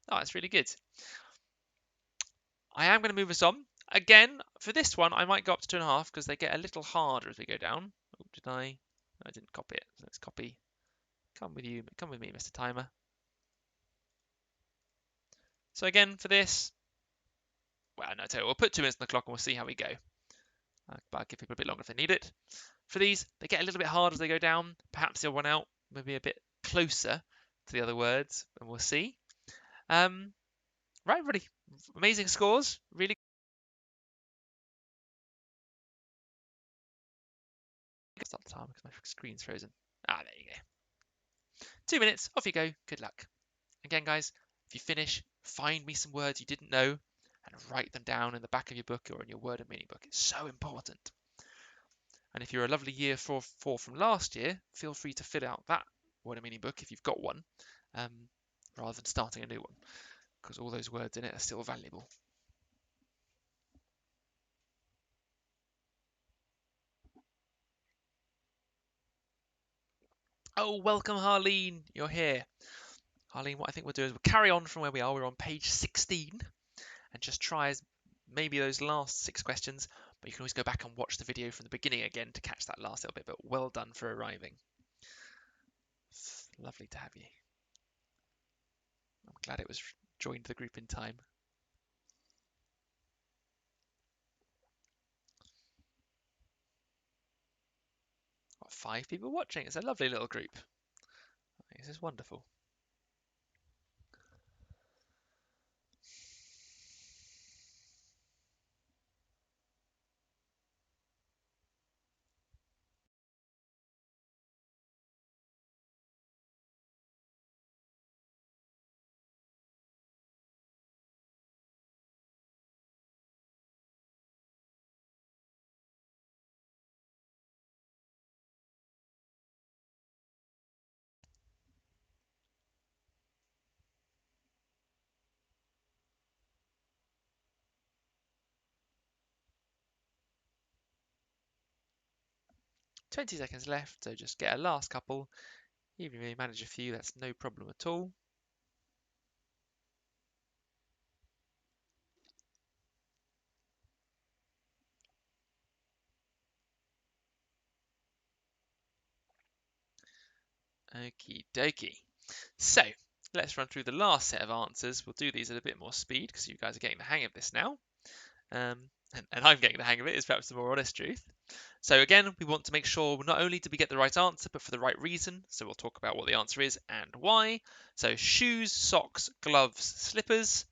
Oh, it's really good. I am going to move us on. Again, for this one, I might go up to 2.5 because they get a little harder as we go down. Oh, did I? I didn't copy it. So let's copy. Come with you. Come with me, Mr. Timer. So again, for this, well, no, tell you, we'll put 2 minutes on the clock and we'll see how we go. But I'll give people a bit longer if they need it. For these, they get a little bit harder as they go down. Perhaps they'll run out maybe a bit closer to the other words, and we'll see. Right, everybody. Amazing scores. Really good. Stop the timer because my screen's frozen. Ah, there you go. 2 minutes. Off you go. Good luck. Again, guys, if you finish, find me some words you didn't know and write them down in the back of your book or in your word and meaning book. It's so important. And if you're a lovely year 4 from last year, feel free to fill out that word and meaning book if you've got one, rather than starting a new one, because all those words in it are still valuable. Oh, welcome, Harleen. You're here. Harleen, what I think we'll do is we'll carry on from where we are. We're on page 16 and just try as maybe those last 6 questions, but you can always go back and watch the video from the beginning again to catch that last little bit, but well done for arriving. It's lovely to have you. I'm glad it was joined the group in time. 5 people watching. It's a lovely little group. This is wonderful. "20 seconds left, so just get a last couple. Even if you manage a few, that's no problem at all." Okie dokie. So let's run through the last set of answers. We'll do these at a bit more speed because you guys are getting the hang of this now. And I'm getting the hang of it, is perhaps the more honest truth. So again, we want to make sure not only do we get the right answer, but for the right reason. So we'll talk about what the answer is and why. So shoes, socks, gloves, slippers.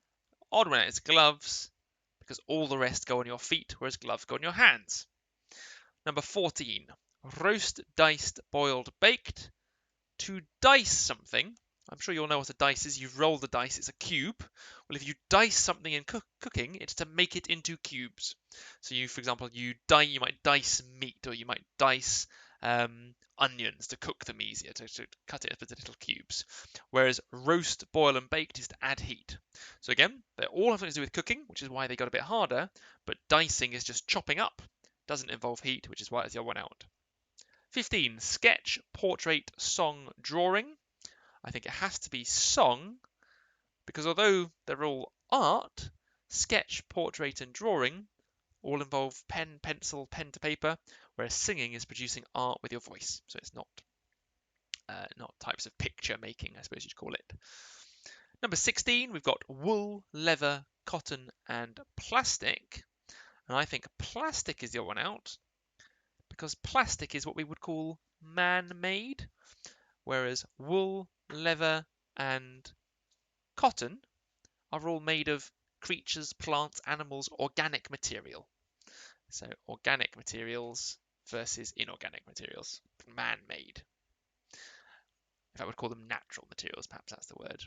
Odd one out is gloves, because all the rest go on your feet, whereas gloves go on your hands. Number 14, roast, diced, boiled, baked. To dice something, I'm sure you'll know what a dice is. You've rolled the dice, it's a cube. Well, if you dice something in cooking, it's to make it into cubes. So you, for example, you might dice meat, or you might dice onions to cook them easier, to cut it up into little cubes. Whereas roast, boil, and baked is to add heat. So again, they all have something to do with cooking, which is why they got a bit harder. But dicing is just chopping up, doesn't involve heat, which is why it's the odd one out. 15, sketch, portrait, song, drawing. I think it has to be song, because although they're all art, sketch, portrait, and drawing all involve pen, pencil, pen to paper, whereas singing is producing art with your voice. So it's not types of picture making, I suppose you'd call it. Number 16, we've got wool, leather, cotton, and plastic. And I think plastic is the odd one out, because plastic is what we would call man-made, whereas wool, leather, and cotton are all made of creatures, plants, animals, organic material. So organic materials versus inorganic materials, man-made. If I would call them natural materials, perhaps that's the word.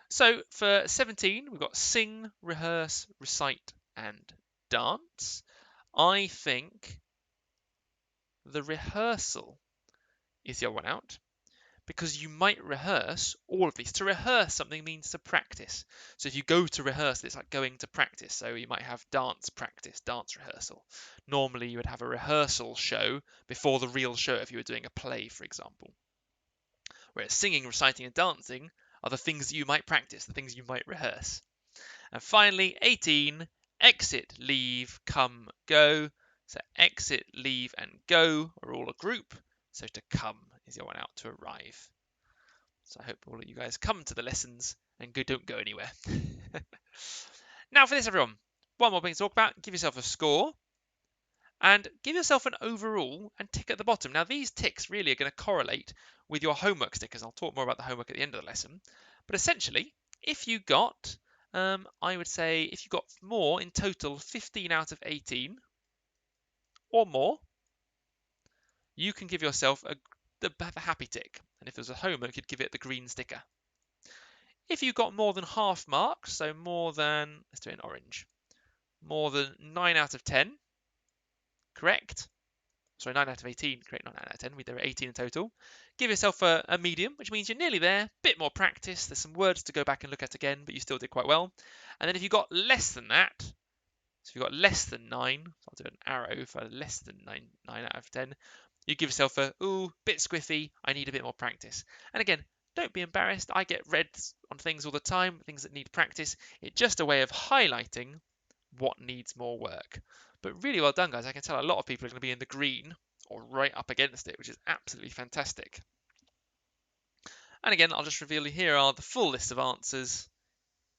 So for 17, we've got sing, rehearse, recite, and dance. I think the rehearsal is the odd one out, because you might rehearse all of these. To rehearse something means to practice. So if you go to rehearse, it's like going to practice. So you might have dance practice, dance rehearsal. Normally you would have a rehearsal show before the real show if you were doing a play, for example. Whereas singing, reciting, and dancing are the things that you might practice, the things you might rehearse. And finally, 18, exit, leave, come, go. So exit, leave, and go are all a group. So to come is the one out, to arrive. So I hope all of you guys come to the lessons and don't go anywhere. Now for this, everyone. One more thing to talk about. Give yourself a score. And give yourself an overall and tick at the bottom. Now these ticks really are going to correlate with your homework stickers. I'll talk more about the homework at the end of the lesson. But essentially, if you got, I would say, if you got more in total, 15 out of 18 or more, you can give yourself a happy tick. And if there's a homework, you'd give it the green sticker. If you got more than half marks, so more than, let's do it in orange, more than 9 out of 10, correct. Sorry, 9 out of 18, correct, not 9 out of 10, there are 18 in total. Give yourself a medium, which means you're nearly there, bit more practice, there's some words to go back and look at again, but you still did quite well. And then if you got less than that, so if you got less than 9, so I'll do an arrow for less than 9 out of 10, you give yourself a, ooh, bit squiffy, I need a bit more practice. And again, don't be embarrassed. I get reds on things all the time, things that need practice. It's just a way of highlighting what needs more work. But really well done, guys. I can tell a lot of people are going to be in the green or right up against it, which is absolutely fantastic. And again, I'll just reveal here are the full list of answers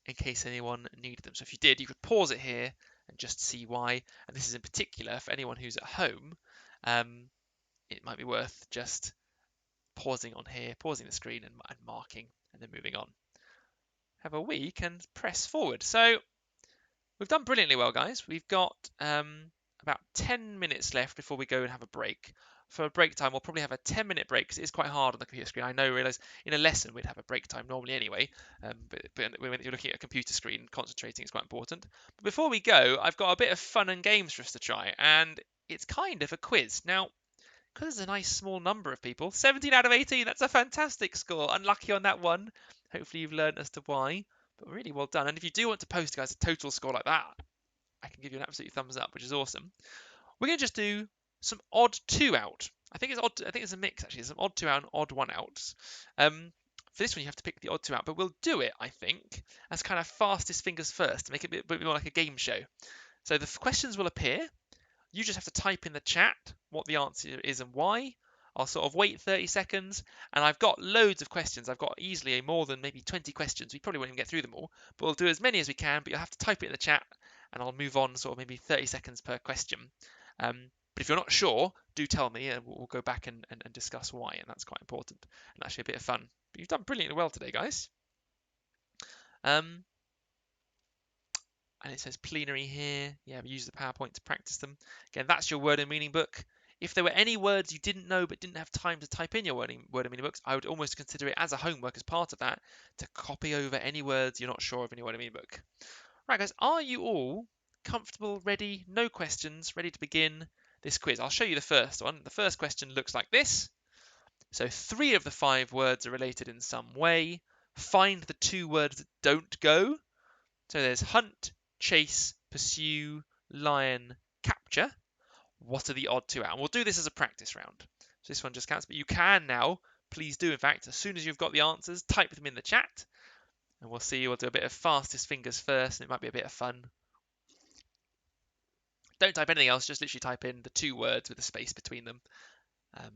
in case anyone needed them. So if you did, you could pause it here and just see why. And this is in particular for anyone who's at home. it might be worth just pausing on here, pausing the screen and marking, and then moving on. However, we can press forward. So we've done brilliantly well, guys. We've got about 10 minutes left before we go and have a break. For a break time, we'll probably have a 10-minute break because it's quite hard on the computer screen. I realise in a lesson we'd have a break time normally anyway, but when you're looking at a computer screen, concentrating is quite important. But before we go, I've got a bit of fun and games for us to try, and it's kind of a quiz. Now, because there's a nice small number of people, 17 out of 18, that's a fantastic score. Unlucky on that one. Hopefully you've learned as to why, but really well done. And if you do want to post, guys, a total score like that, I can give you an absolute thumbs up, which is awesome. We're going to just do some odd two out. I think it's odd. I think it's a mix actually. Some odd two out and odd one outs. For this one, you have to pick the odd two out, but we'll do it, I think, as kind of fastest fingers first to make it a bit more like a game show. So the questions will appear. You just have to type in the chat what the answer is and why. I'll sort of wait 30 seconds, and I've got loads of questions. I've got easily more than maybe 20 questions. We probably won't even get through them all, but we'll do as many as we can, but you'll have to type it in the chat, and I'll move on sort of maybe 30 seconds per question. But if you're not sure, do tell me, and we'll go back and discuss why, and that's quite important, and actually a bit of fun. But you've done brilliantly well today, guys. And it says plenary here. Yeah, we use the PowerPoint to practice them. Again, that's your word and meaning book. If there were any words you didn't know but didn't have time to type in your word and meaning books, I would almost consider it as a homework as part of that to copy over any words you're not sure of in your word and meaning book. Right, guys, are you all comfortable, ready, no questions, ready to begin this quiz? I'll show you the first one. The first question looks like this. So 3 of the 5 words are related in some way. Find the 2 words that don't go. So there's hunt, chase, pursue, lion, capture. What are the odd two out? And we'll do this as a practice round. So this one just counts, but you can now, please do, in fact, as soon as you've got the answers, type them in the chat. And we'll see, we'll do a bit of fastest fingers first, and it might be a bit of fun. Don't type anything else, just literally type in the 2 words with a space between them. And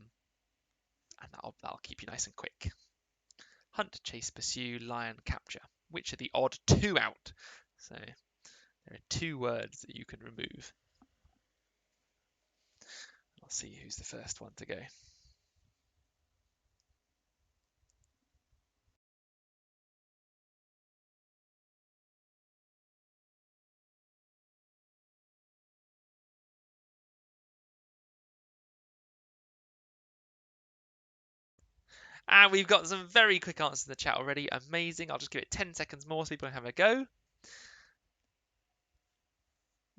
that'll keep you nice and quick. Hunt, chase, pursue, lion, capture. Which are the odd 2 out? So there are 2 words that you can remove. I'll see who's the first one to go. And we've got some very quick answers in the chat already. Amazing. I'll just give it 10 seconds more so people can have a go.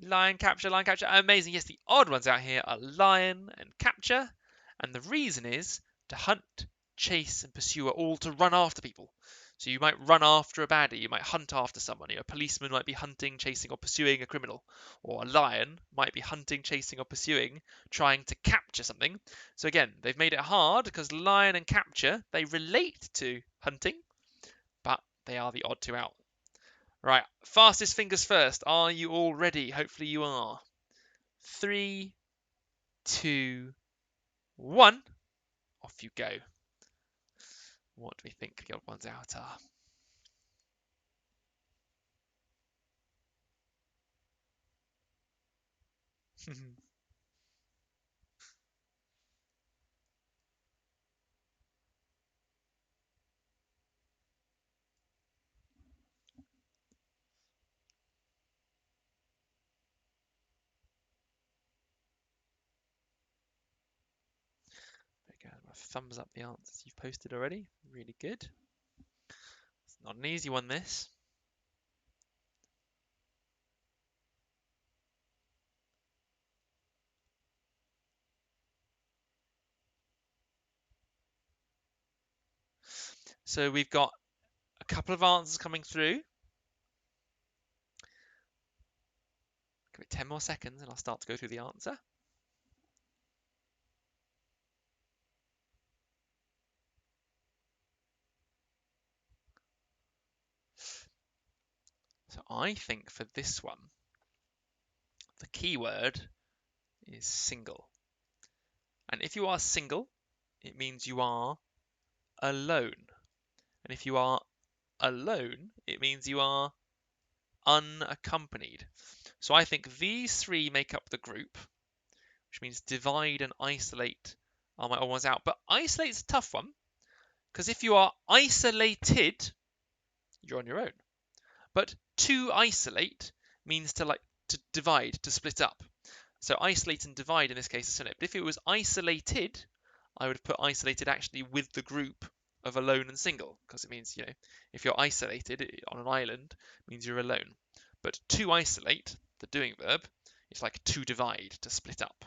Lion capture, lion capture. Amazing. Yes, the odd ones out here are lion and capture. And the reason is to hunt, chase, and pursue are all to run after people. So you might run after a baddie, you might hunt after someone. A policeman might be hunting, chasing, or pursuing a criminal. Or a lion might be hunting, chasing, or pursuing, trying to capture something. So again, they've made it hard because lion and capture, they relate to hunting, but they are the odd 2 out. Right, fastest fingers first. Are you all ready? Hopefully you are. 3, 2, 1. Off you go. What do we think the odd ones out are? Thumbs up the answers you've posted already. Really good. It's not an easy one, this. So we've got a couple of answers coming through. Give it 10 more seconds and I'll start to go through the answer. So I think for this one, the keyword is single. And if you are single, it means you are alone. And if you are alone, it means you are unaccompanied. So I think these 3 make up the group, which means divide and isolate are my odd ones out. But isolate's a tough one, because if you are isolated, you're on your own. But to isolate means to divide, to split up. So isolate and divide in this case is similar. But if it was isolated, I would put isolated actually with the group of alone and single, because it means, if you're isolated on an island, it means you're alone. But to isolate, the doing verb, it's like to divide, to split up.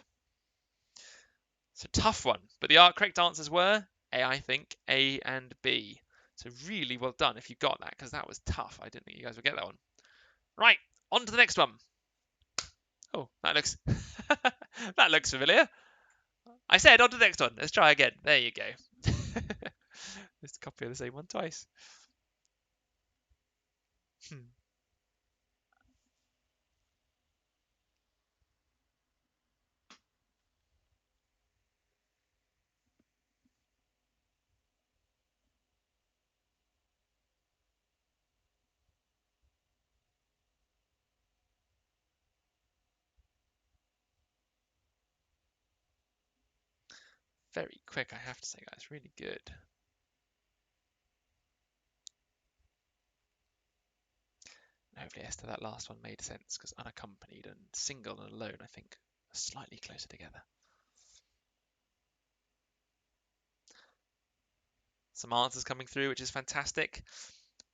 It's a tough one, but the correct answers were I think A and B. So really well done if you got that, because that was tough. I didn't think you guys would get that one. Right, on to the next one. Oh, that looks that looks familiar. I said on to the next one. Let's try again. There you go. Let's copy the same one twice. Very quick, I have to say, guys. Really good. Hopefully, Esther, that last one made sense, because unaccompanied and single and alone, I think, are slightly closer together. Some answers coming through, which is fantastic.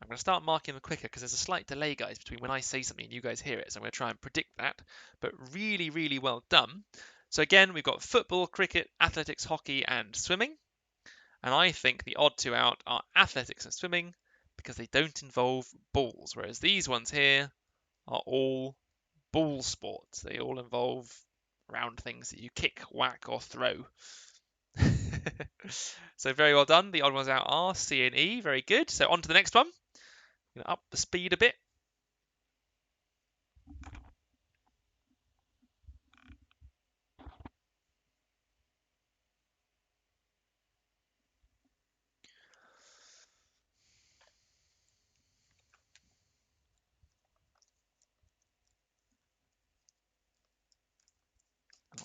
I'm going to start marking them quicker because there's a slight delay, guys, between when I say something and you guys hear it. So I'm going to try and predict that. But really, really well done. So again, we've got football, cricket, athletics, hockey, and swimming. And I think the odd two out are athletics and swimming because they don't involve balls, whereas these ones here are all ball sports. They all involve round things that you kick, whack, or throw. So very well done. The odd ones out are C and E. Very good. So on to the next one. I'm going to up the speed a bit.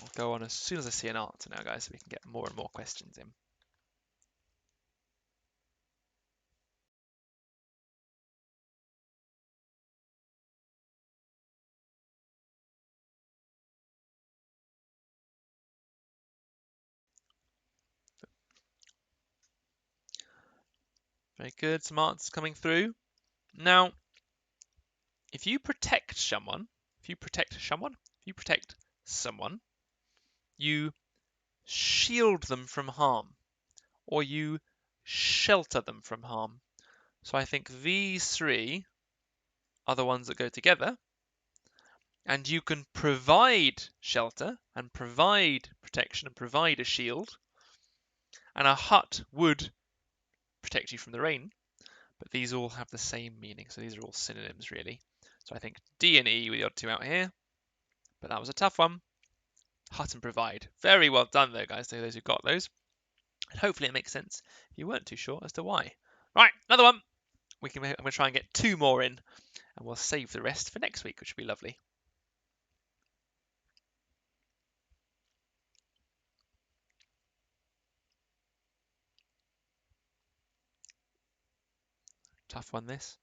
I'll go on as soon as I see an answer now, guys, so we can get more and more questions in. Very good. Some answers coming through. Now, if you protect someone, you shield them from harm, or you shelter them from harm. So I think these three are the ones that go together. And you can provide shelter and provide protection and provide a shield. And a hut would protect you from the rain. But these all have the same meaning. So these are all synonyms, really. So I think D and E were the odd two out here. But that was a tough one. Hut and provide. Very well done, though, guys, to those who got those. And hopefully it makes sense if you weren't too sure as to why. Right, another one. I'm going to try and get two more in, and we'll save the rest for next week, which would be lovely. Tough one, this.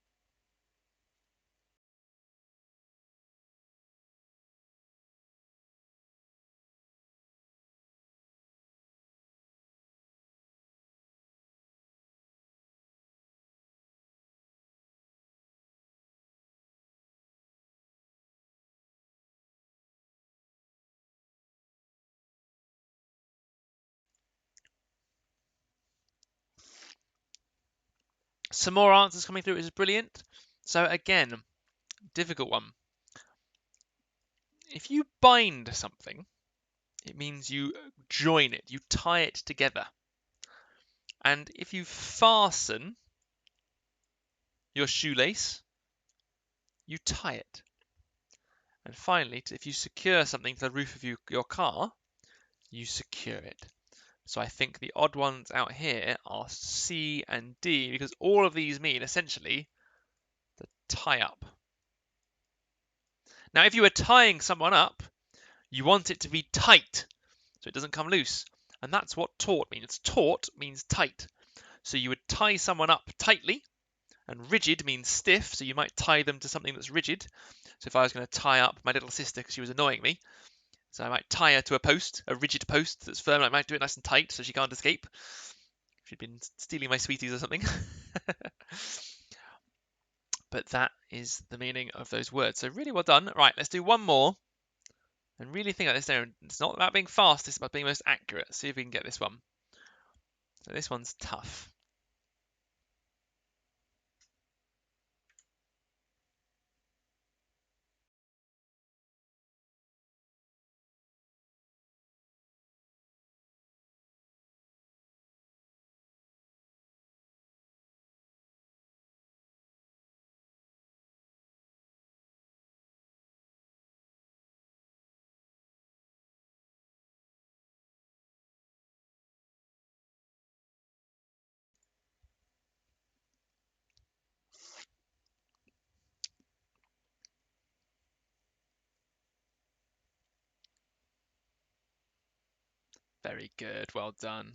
Some more answers coming through, which is brilliant. So again, difficult one. If you bind something, it means you join it, you tie it together. And if you fasten your shoelace, you tie it. And finally, if you secure something to the roof of your car, you secure it. So I think the odd ones out here are C and D, because all of these mean essentially the tie up. Now, if you were tying someone up, you want it to be tight so it doesn't come loose. And that's what taut means. Taut means tight. So you would tie someone up tightly, and rigid means stiff, so you might tie them to something that's rigid. So if I was going to tie up my little sister because she was annoying me, so I might tie her to a post, a rigid post that's firm. I might do it nice and tight so she can't escape. She'd been stealing my sweeties or something. But that is the meaning of those words. So really well done. Right, let's do one more. And really think about this there. It's not about being fast, it's about being most accurate. See if we can get this one. So this one's tough. Very good, well done.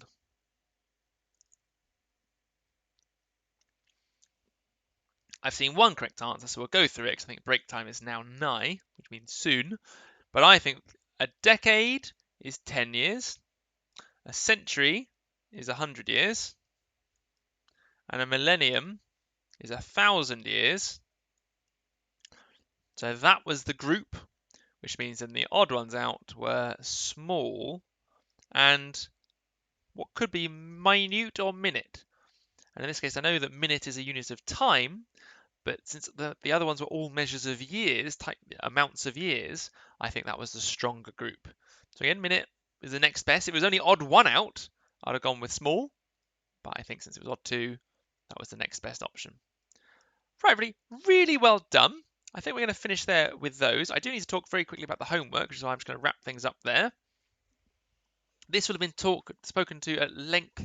I've seen one correct answer, so we'll go through it because I think break time is now nigh, which means soon. But I think a decade is 10 years, a century is 100 years, and a millennium is 1,000 years. So that was the group, which means then the odd ones out were small and what could be minute or minute. And in this case, I know that minute is a unit of time, but since the other ones were all measures of years, amounts of years, I think that was the stronger group. So again, minute is the next best. If it was only odd one out, I'd have gone with small, but I think since it was odd two, that was the next best option. Right, everybody, really well done. I think we're going to finish there with those. I do need to talk very quickly about the homework, which is why I'm just going to wrap things up there. This will have been spoken to at length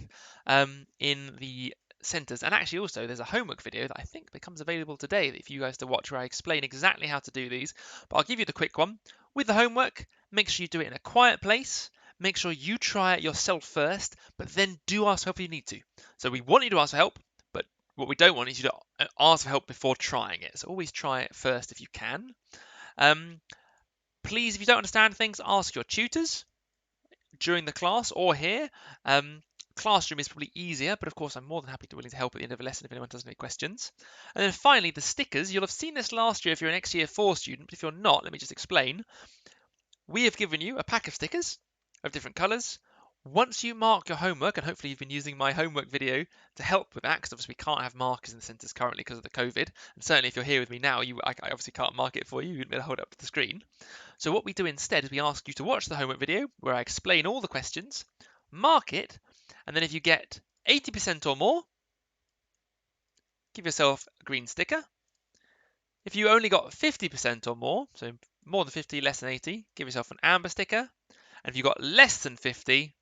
in the centres, and actually also there's a homework video that I think becomes available today for you guys to watch where I explain exactly how to do these, but I'll give you the quick one. With the homework, make sure you do it in a quiet place, make sure you try it yourself first, but then do ask help if you need to. So we want you to ask for help, but what we don't want is you to ask for help before trying it, so always try it first if you can. Please, if you don't understand things, ask your tutors during the class or here. Classroom is probably easier, but of course I'm more than happy to willing to help at the end of a lesson if anyone has any questions. And then finally, the stickers. You'll have seen this last year if you're an ex-year 4 student, but if you're not, let me just explain. We have given you a pack of stickers of different colours. Once you mark your homework, and hopefully you've been using my homework video to help with that, because obviously we can't have markers in the centres currently because of the COVID, and certainly if you're here with me now, I obviously can't mark it for you, you wouldn't be able to hold it up to the screen. So what we do instead is we ask you to watch the homework video where I explain all the questions, mark it, and then if you get 80% or more, give yourself a green sticker. If you only got 50% or more, so more than 50, less than 80, give yourself an amber sticker. And if you got less than 50,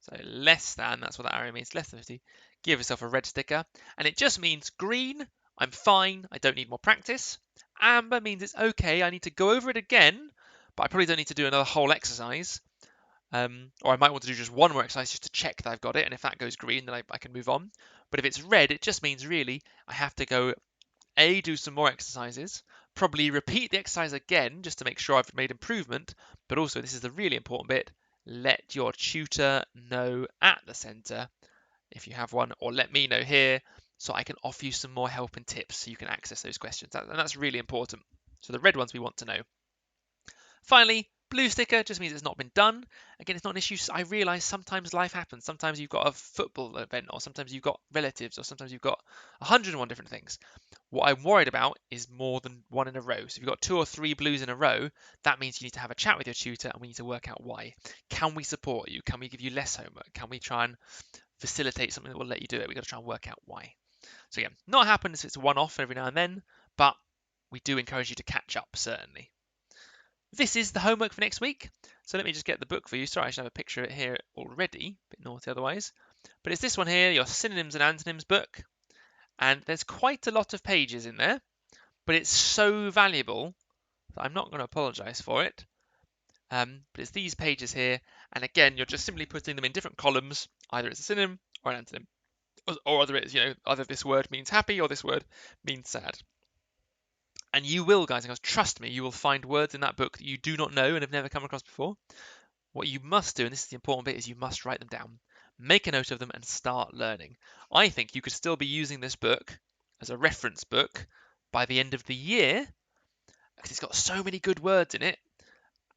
so less than, that's what that arrow means, less than 50, give yourself a red sticker. And it just means green, I'm fine, I don't need more practice. Amber means it's okay, I need to go over it again, but I probably don't need to do another whole exercise. Or I might want to do just one more exercise just to check that I've got it, and if that goes green, then I can move on. But if it's red, it just means really I have to go do some more exercises, probably repeat the exercise again just to make sure I've made improvement, but also, this is the really important bit, let your tutor know at the centre if you have one, or let me know here so I can offer you some more help and tips so you can access those questions. And that's really important. So the red ones we want to know. Finally, blue sticker just means it's not been done. Again, it's not an issue. I realise sometimes life happens. Sometimes you've got a football event, or sometimes you've got relatives, or sometimes you've got 101 different things. What I'm worried about is more than one in a row. So if you've got 2 or 3 blues in a row, that means you need to have a chat with your tutor and we need to work out why. Can we support you? Can we give you less homework? Can we try and facilitate something that will let you do it? We've got to try and work out why. So again, not happens if it's a one-off every now and then, but we do encourage you to catch up, certainly. This is the homework for next week. So let me just get the book for you. Sorry, I should have a picture of it here already. A bit naughty otherwise. But it's this one here, your synonyms and antonyms book. And there's quite a lot of pages in there, but it's so valuable that I'm not going to apologise for it. But it's these pages here, and again, you're just simply putting them in different columns. Either it's a synonym or an antonym, or either it's, either this word means happy or this word means sad. And you will, guys and girls, trust me, you will find words in that book that you do not know and have never come across before. What you must do, and this is the important bit, is you must write them down. Make a note of them and start learning. I think you could still be using this book as a reference book by the end of the year, because it's got so many good words in it,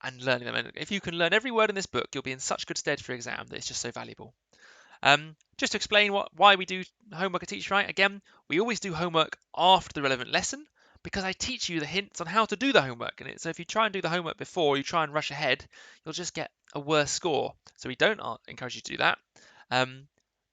and learning them. And if you can learn every word in this book, you'll be in such good stead for your exam that it's just so valuable. Just to explain why we do homework at Teach Right, again, we always do homework after the relevant lesson, because I teach you the hints on how to do the homework. So if you try and do the homework before, you try and rush ahead, you'll just get a worse score. So we don't encourage you to do that.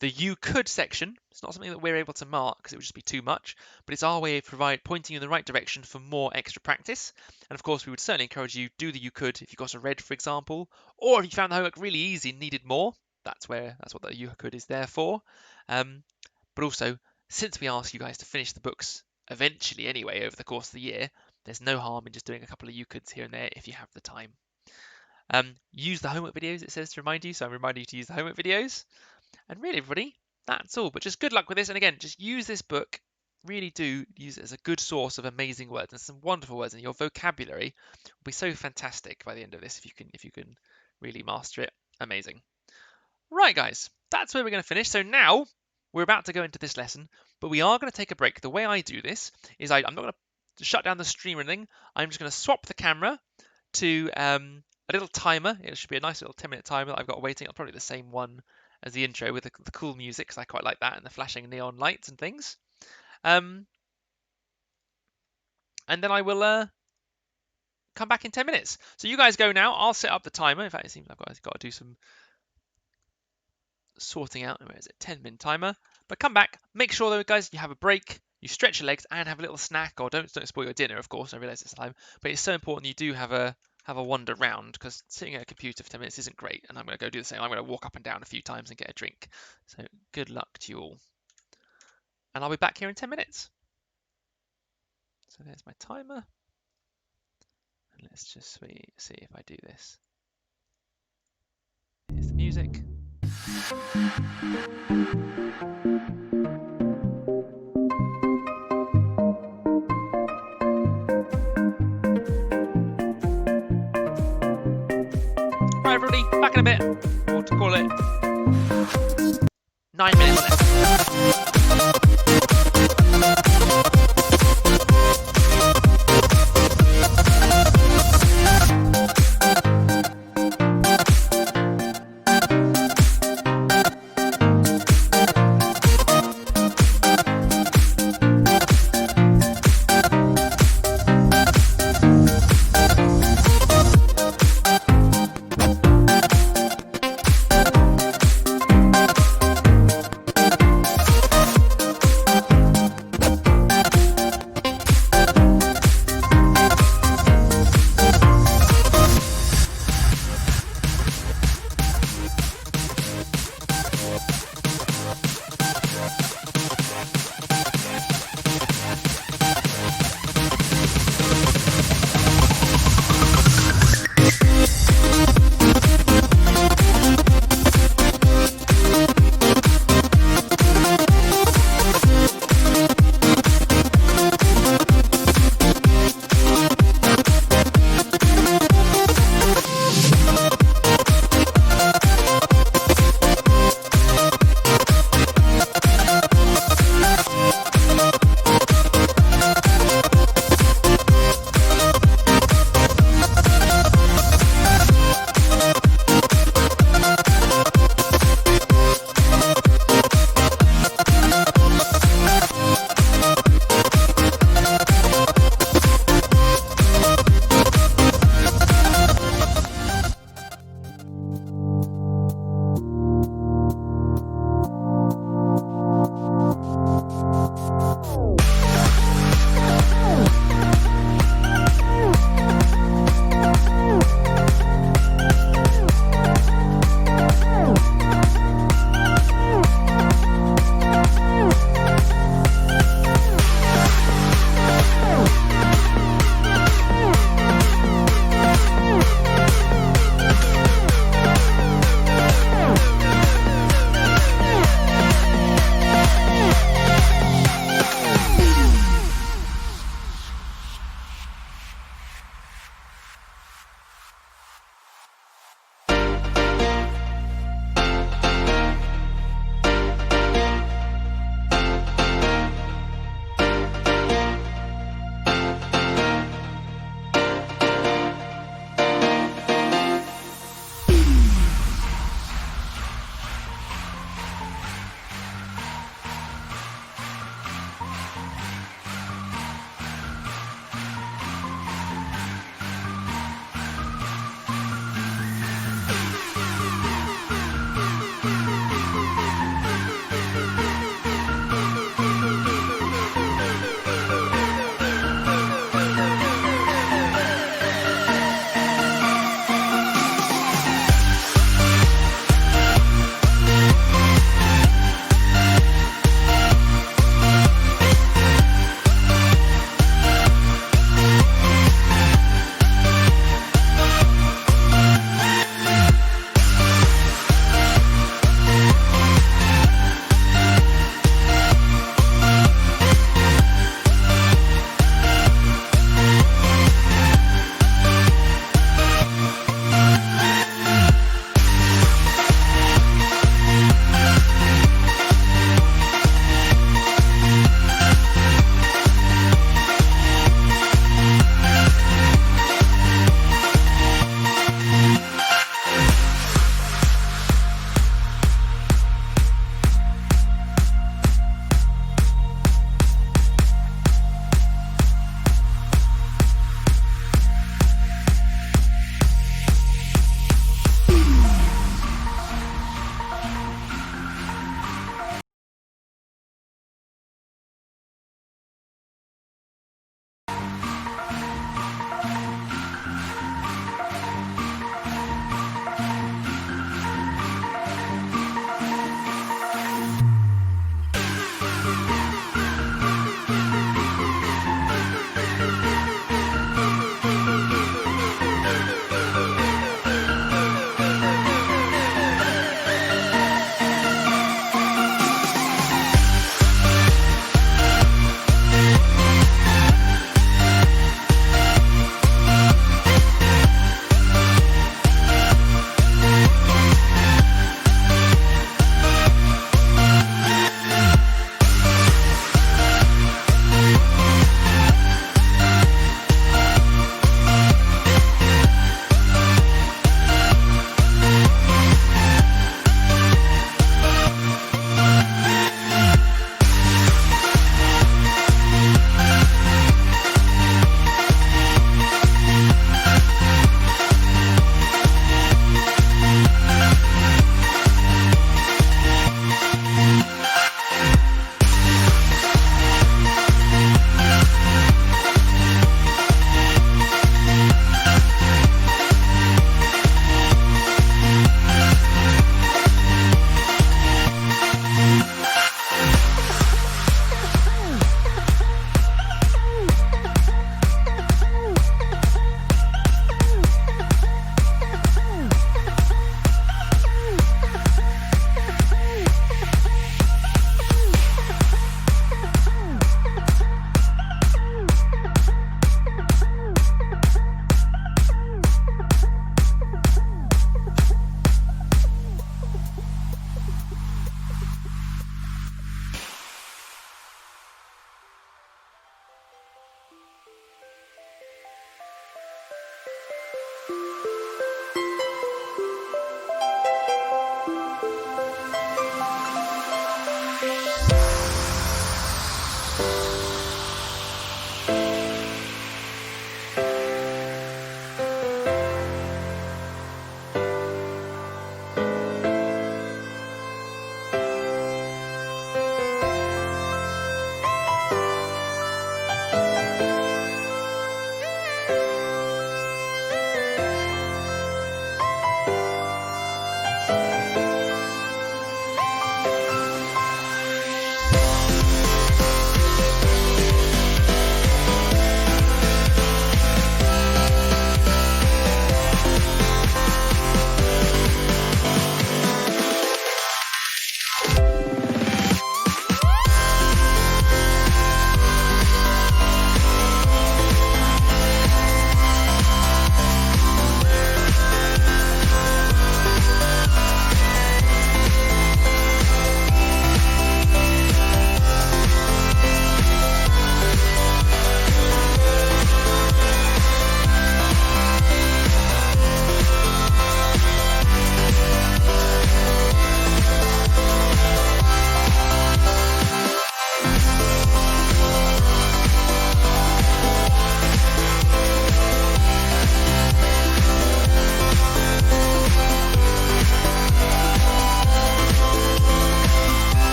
The you could section, it's not something that we're able to mark because it would just be too much, but it's our way of pointing you in the right direction for more extra practice. And of course, we would certainly encourage you do the you could if you got a red, for example, or if you found the homework really easy and needed more. That's what the you could is there for. But also, since we ask you guys to finish the books eventually anyway over the course of the year, there's no harm in just doing a couple of you coulds here and there if you have the time. Use the homework videos, it says to remind you, so I'm reminding you to use the homework videos. And really, everybody, that's all. But just good luck with this. And again, just use this book. Really do use it as a good source of amazing words and some wonderful words. And your vocabulary will be so fantastic by the end of this if you can really master it. Amazing. Right, guys, that's where we're going to finish. So now we're about to go into this lesson, but we are going to take a break. The way I do this is I'm not going to shut down the stream or anything. I'm just going to swap the camera to a little timer. It should be a nice little 10-minute timer that I've got waiting. Probably the same one as the intro with the cool music, because I quite like that, and the flashing neon lights and things. And then I will come back in 10 minutes. So you guys go now. I'll set up the timer. In fact, it seems I've got to do some sorting out. Where is it? 10-minute timer. But come back. Make sure, though, guys, you have a break. You stretch your legs and have a little snack, or don't spoil your dinner, of course. I realise it's time, but it's so important you do have a wander round, because sitting at a computer for 10 minutes isn't great, and I'm going to go do the same. I'm going to walk up and down a few times and get a drink. So good luck to you all. And I'll be back here in 10 minutes. So there's my timer. And let's just see if I do this. Here's the music. Right, everybody, back in a bit. Or to call it 9 minutes left.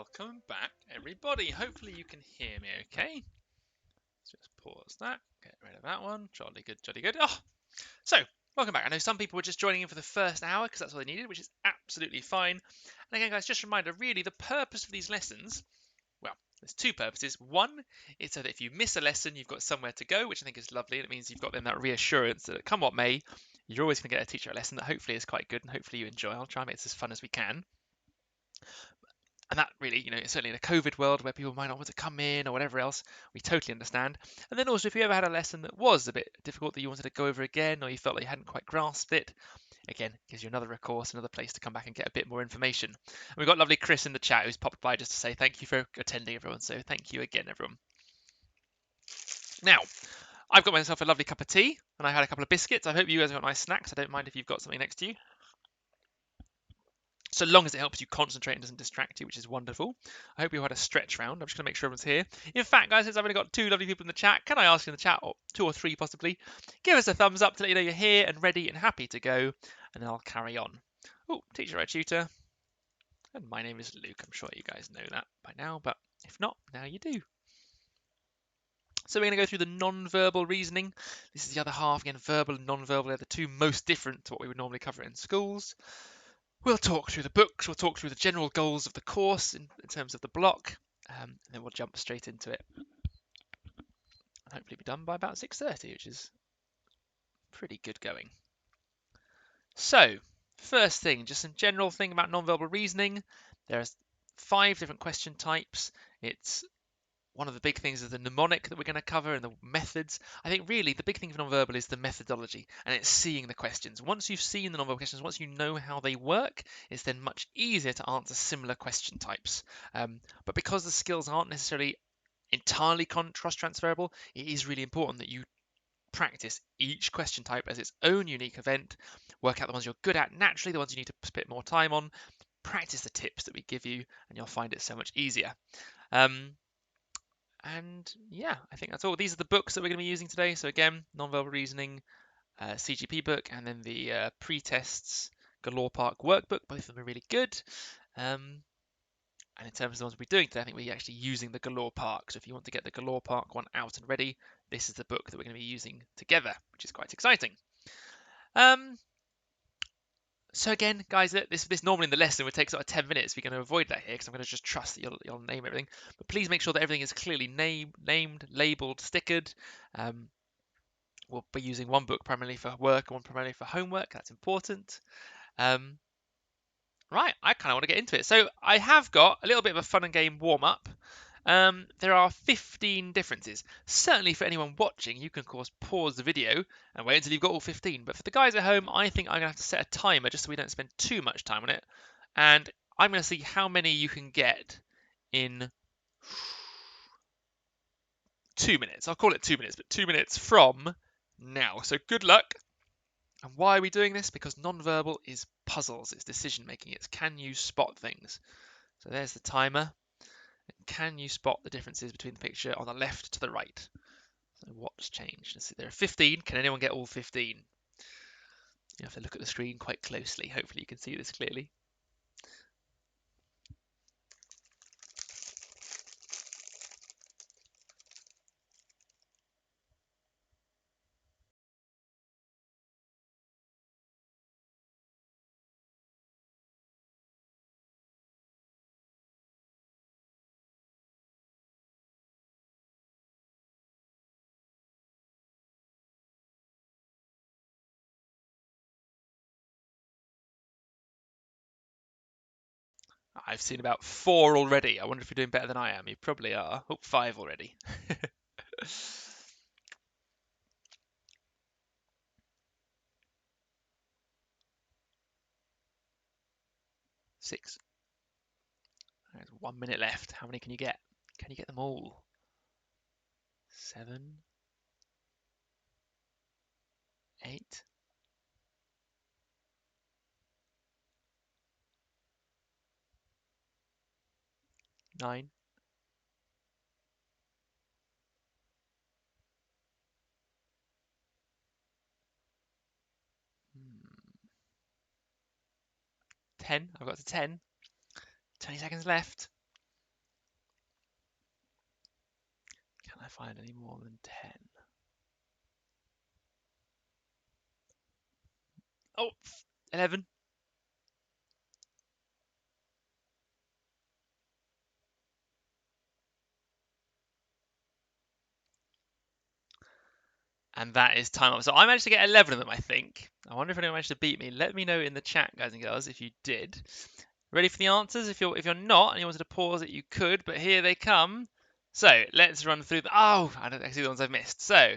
Welcome back, everybody. Hopefully you can hear me okay. Let's just pause that, get rid of that one. Jolly good, jolly good. Oh, so welcome back. I know some people were just joining in for the first hour because that's all they needed, which is absolutely fine. And again, guys, just a reminder, really, the purpose of these lessons, well, there's two purposes. One is so that if you miss a lesson, you've got somewhere to go, which I think is lovely. And it means you've got then that reassurance that come what may, you're always going to get a teacher a lesson that hopefully is quite good and hopefully you enjoy. I'll try and make this as fun as we can. And that really, certainly in a COVID world where people might not want to come in or whatever else, we totally understand. And then also, if you ever had a lesson that was a bit difficult that you wanted to go over again or you felt like you hadn't quite grasped it, again, gives you another recourse, another place to come back and get a bit more information. And we've got lovely Chris in the chat who's popped by just to say thank you for attending, everyone. So thank you again, everyone. Now, I've got myself a lovely cup of tea and I had a couple of biscuits. I hope you guys have got nice snacks. I don't mind if you've got something next to you, so long as it helps you concentrate and doesn't distract you, which is wonderful. I hope you had a stretch round. I'm just going to make sure everyone's here. In fact, guys, since I've only got two lovely people in the chat, can I ask you in the chat, or two or three possibly, give us a thumbs up to let you know you're here and ready and happy to go, and then I'll carry on. Oh, teacher, right, tutor. And my name is Luke. I'm sure you guys know that by now, but if not, now you do. So we're going to go through the non-verbal reasoning. This is the other half. Again, verbal and non-verbal are the two most different to what we would normally cover in schools. We'll talk through the books, we'll talk through the general goals of the course in terms of the block, and then we'll jump straight into it. And hopefully be done by about 6:30, which is pretty good going. So, first thing, just some general thing about non-verbal reasoning. There's 5 different question types. It's one of the big things is the mnemonic that we're going to cover and the methods. I think really the big thing for nonverbal is the methodology and it's seeing the questions. Once you've seen the nonverbal questions, once you know how they work, it's then much easier to answer similar question types. But because the skills aren't necessarily entirely cross-transferable, it is really important that you practice each question type as its own unique event, work out the ones you're good at naturally, the ones you need to spend more time on, practice the tips that we give you, and you'll find it so much easier. And yeah, I think that's all. These are the books that we're going to be using today. So again, nonverbal reasoning, CGP book, and then the pre-tests Galore Park workbook. Both of them are really good. And in terms of the ones we're doing today, I think we're actually using the Galore Park. So if you want to get the Galore Park one out and ready, this is the book that we're going to be using together, which is quite exciting. So again, guys, this normally in the lesson would take sort of 10 minutes. We're going to avoid that here because I'm going to just trust that you'll name everything. But please make sure that everything is clearly named, labelled, stickered. We'll be using one book primarily for work and one primarily for homework. That's important. Right, I kind of want to get into it. So I have got a little bit of a fun and game warm-up. There are 15 differences. Certainly for anyone watching, you can of course pause the video and wait until you've got all 15. But for the guys at home, I think I'm going to have to set a timer just so we don't spend too much time on it. And I'm going to see how many you can get in 2 minutes. I'll call it 2 minutes, but 2 minutes from now. So good luck. And why are we doing this? Because non-verbal is puzzles, it's decision making, it's can you spot things. So there's the timer. Can you spot the differences between the picture on the left to the right? So what's changed? Let's see, there are 15. Can anyone get all 15? You have to look at the screen quite closely. Hopefully you can see this clearly. I've seen about 4 already. I wonder if you're doing better than I am. You probably are. Oh, 5 already. 6. There's 1 minute left. How many can you get? Can you get them all? 7. 8. 9. 10. I've got to 10. 20 seconds left. I find any more than 10? Oh, 11. And that is time up. So I managed to get 11 of them, I think. I wonder if anyone managed to beat me. Let me know in the chat, guys and girls, if you did. Ready for the answers? If you're not and you wanted to pause it, you could, but here they come. So let's run through Oh, I don't see the ones I've missed. So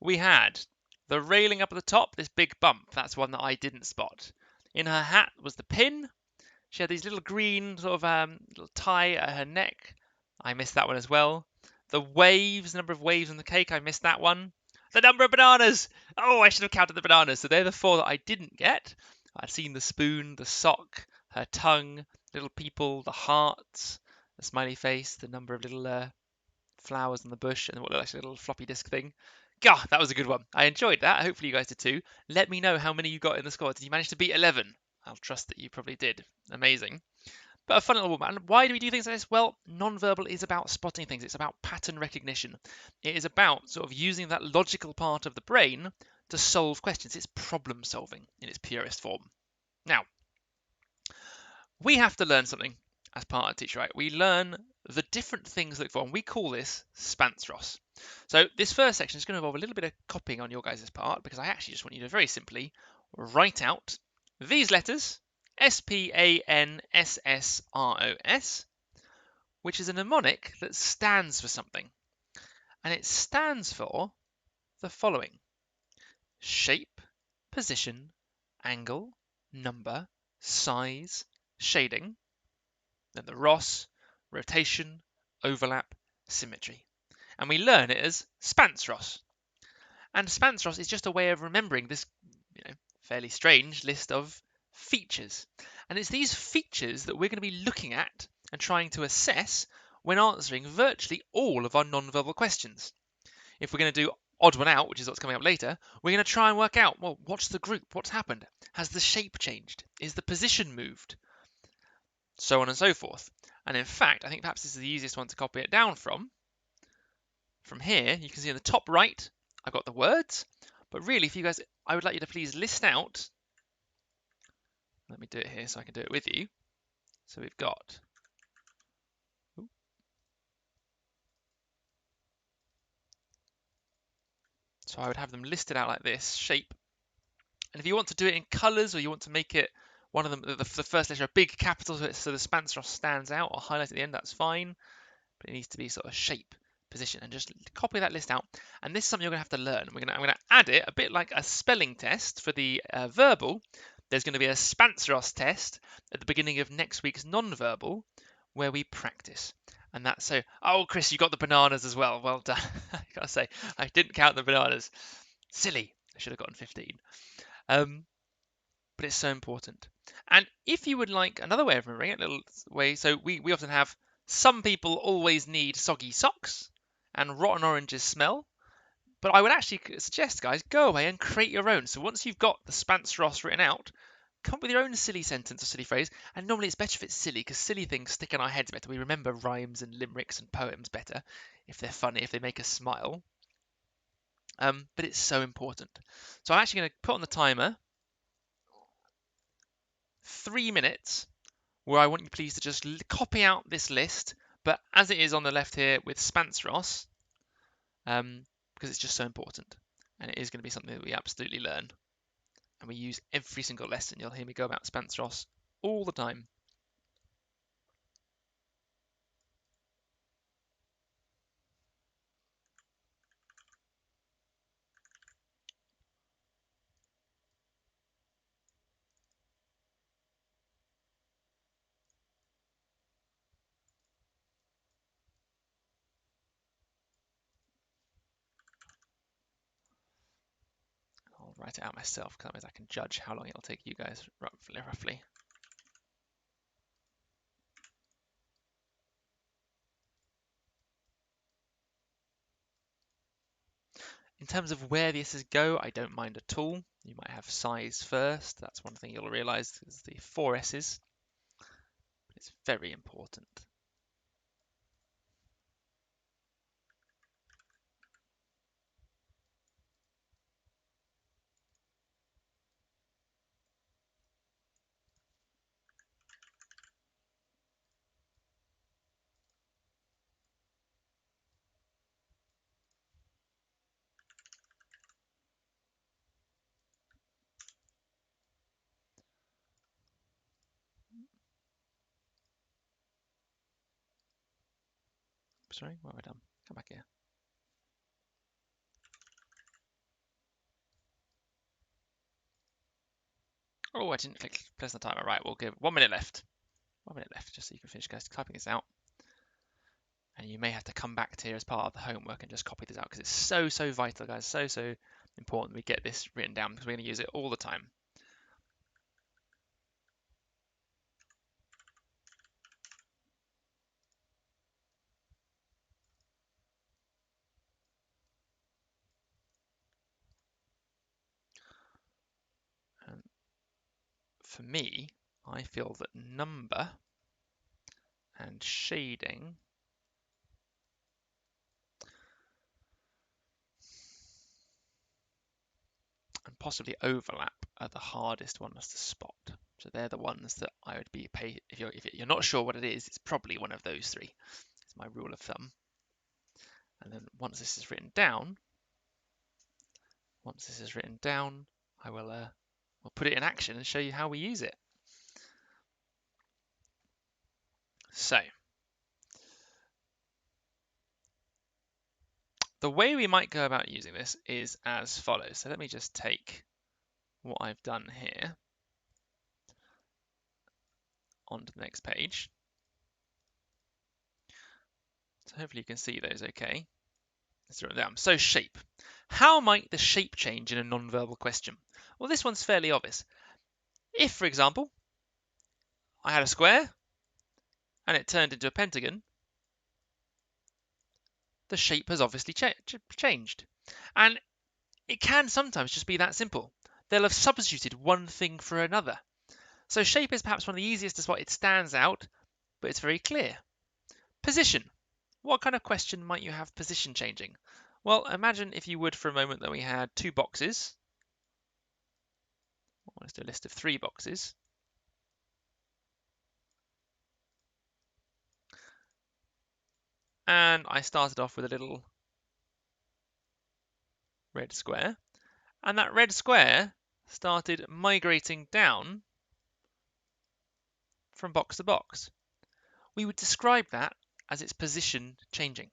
we had the railing up at the top, this big bump. That's one that I didn't spot. In her hat was the pin. She had these little green sort of little tie at her neck. I missed that one as well. The waves, number of waves on the cake, I missed that one. The number of bananas! Oh, I should have counted the bananas. So they're the 4 that I didn't get. I'd seen the spoon, the sock, her tongue, little people, the hearts, the smiley face, the number of little flowers on the bush, and what looked like a little floppy disk thing. God, that was a good one. I enjoyed that. Hopefully you guys did too. Let me know how many you got in the score. Did you manage to beat 11? I'll trust that you probably did. Amazing. But a fun little one. Why do we do things like this? Well, non-verbal is about spotting things. It's about pattern recognition. It is about sort of using that logical part of the brain to solve questions. It's problem solving in its purest form. Now, we have to learn something as part of Teacher Right. We learn the different things to look for, and we call this Spanstros. So this first section is going to involve a little bit of copying on your guys' part, because I actually just want you to very simply write out these letters, Spanssros, which is a mnemonic that stands for something. And it stands for the following: shape, position, angle, number, size, shading, then the ROS, rotation, overlap, symmetry. And we learn it as Spanstros. And Spanstros is just a way of remembering this, fairly strange list of features. And it's these features that we're going to be looking at and trying to assess when answering virtually all of our non-verbal questions. If we're going to do odd one out, which is what's coming up later, we're going to try and work out, well, what's the group? What's happened? Has the shape changed? Is the position moved? So on and so forth. And in fact, I think perhaps this is the easiest one to copy it down from. From here, you can see in the top right, I've got the words. But really, if you guys, I would like you to please list out. Let me do it here so I can do it with you. So we've got. So I would have them listed out like this, shape. And if you want to do it in colors, or you want to make it one of them, the first letter a big capital so the Spanstros stands out, or highlight at the end, that's fine. But it needs to be sort of shape, position, and just copy that list out. And this is something you're going to have to learn. I'm going to add it a bit like a spelling test for the verbal. There's going to be a Spanstros test at the beginning of next week's non-verbal where we practice. And that's so. Oh, Chris, you got the bananas as well. Well done. I gotta say, I didn't count the bananas. Silly. I should have gotten 15. But it's so important. And if you would like another way of remembering it, a little way, so we often have some people always need soggy socks and rotten oranges smell. But I would actually suggest, guys, go away and create your own. So once you've got the Spanstros written out, come up with your own silly sentence or silly phrase. And normally it's better if it's silly, because silly things stick in our heads better. We remember rhymes and limericks and poems better if they're funny, if they make us smile. But it's so important. So I'm actually going to put on the timer 3 minutes, where I want you please to just copy out this list, but as it is on the left here with Spanstros, because it's just so important. And it is going to be something that we absolutely learn. And we use every single lesson. You'll hear me go about Spanstros all the time. I'll write it out myself, because that means I can judge how long it'll take you guys roughly. In terms of where the S's go, I don't mind at all. You might have size first. That's one thing you'll realise is the 4 S's. It's very important. sorry, what have I done? Come back here. Oh, I didn't click place the timer. Right, we'll give 1 minute left. 1 minute left, just so you can finish guys typing this out. And you may have to come back to here as part of the homework and just copy this out because it's so vital, guys. So important we get this written down because we're going to use it all the time. And for me, I feel that number and shading and possibly overlap are the hardest ones to spot. So they're the ones that I would be pay if you're not sure what it is, it's probably one of those three. It's my rule of thumb. And then once this is written down, I will we'll put it in action and show you how we use it. So the way we might go about using this is as follows. So let me just take what I've done here onto the next page. So hopefully you can see those okay. Let's write them down. So shape. How might the shape change in a non-verbal question? Well, this one's fairly obvious. If, for example, I had a square and it turned into a pentagon, the shape has obviously changed. And it can sometimes just be that simple. They'll have substituted one thing for another. So shape is perhaps one of the easiest to spot. It stands out, but it's very clear. Position. What kind of question might you have position changing? Well, imagine if you would for a moment that we had two boxes. Let's do a list of 3 boxes. And I started off with a little red square. And that red square started migrating down from box to box. We would describe that as its position changing.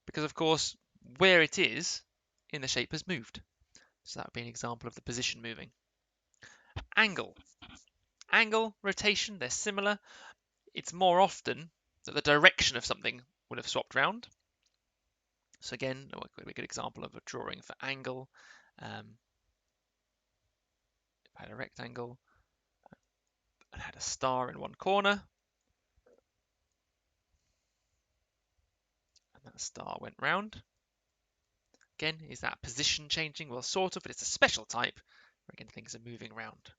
Because, of course, where it is in the shape has moved. So that would be an example of the position moving. Angle. Angle, rotation, they're similar. It's more often that the direction of something would have swapped round. So again, a good example of a drawing for angle. If I had a rectangle and had a star in one corner, and that star went round. Again, is that position changing? Well, sort of, but it's a special type where again things are moving around.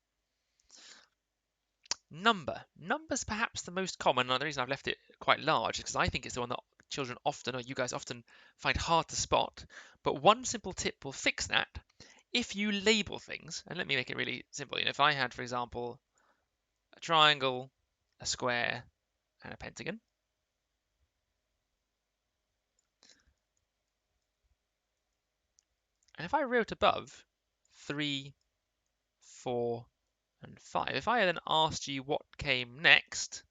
Number. Number's perhaps the most common, and the reason I've left it quite large is because I think it's the one that children often, or you guys often, find hard to spot. But one simple tip will fix that. If you label things, and let me make it really simple. If I had, for example, a triangle, a square, and a pentagon, and if I wrote above 3, 4, and 5, if I then asked you what came next,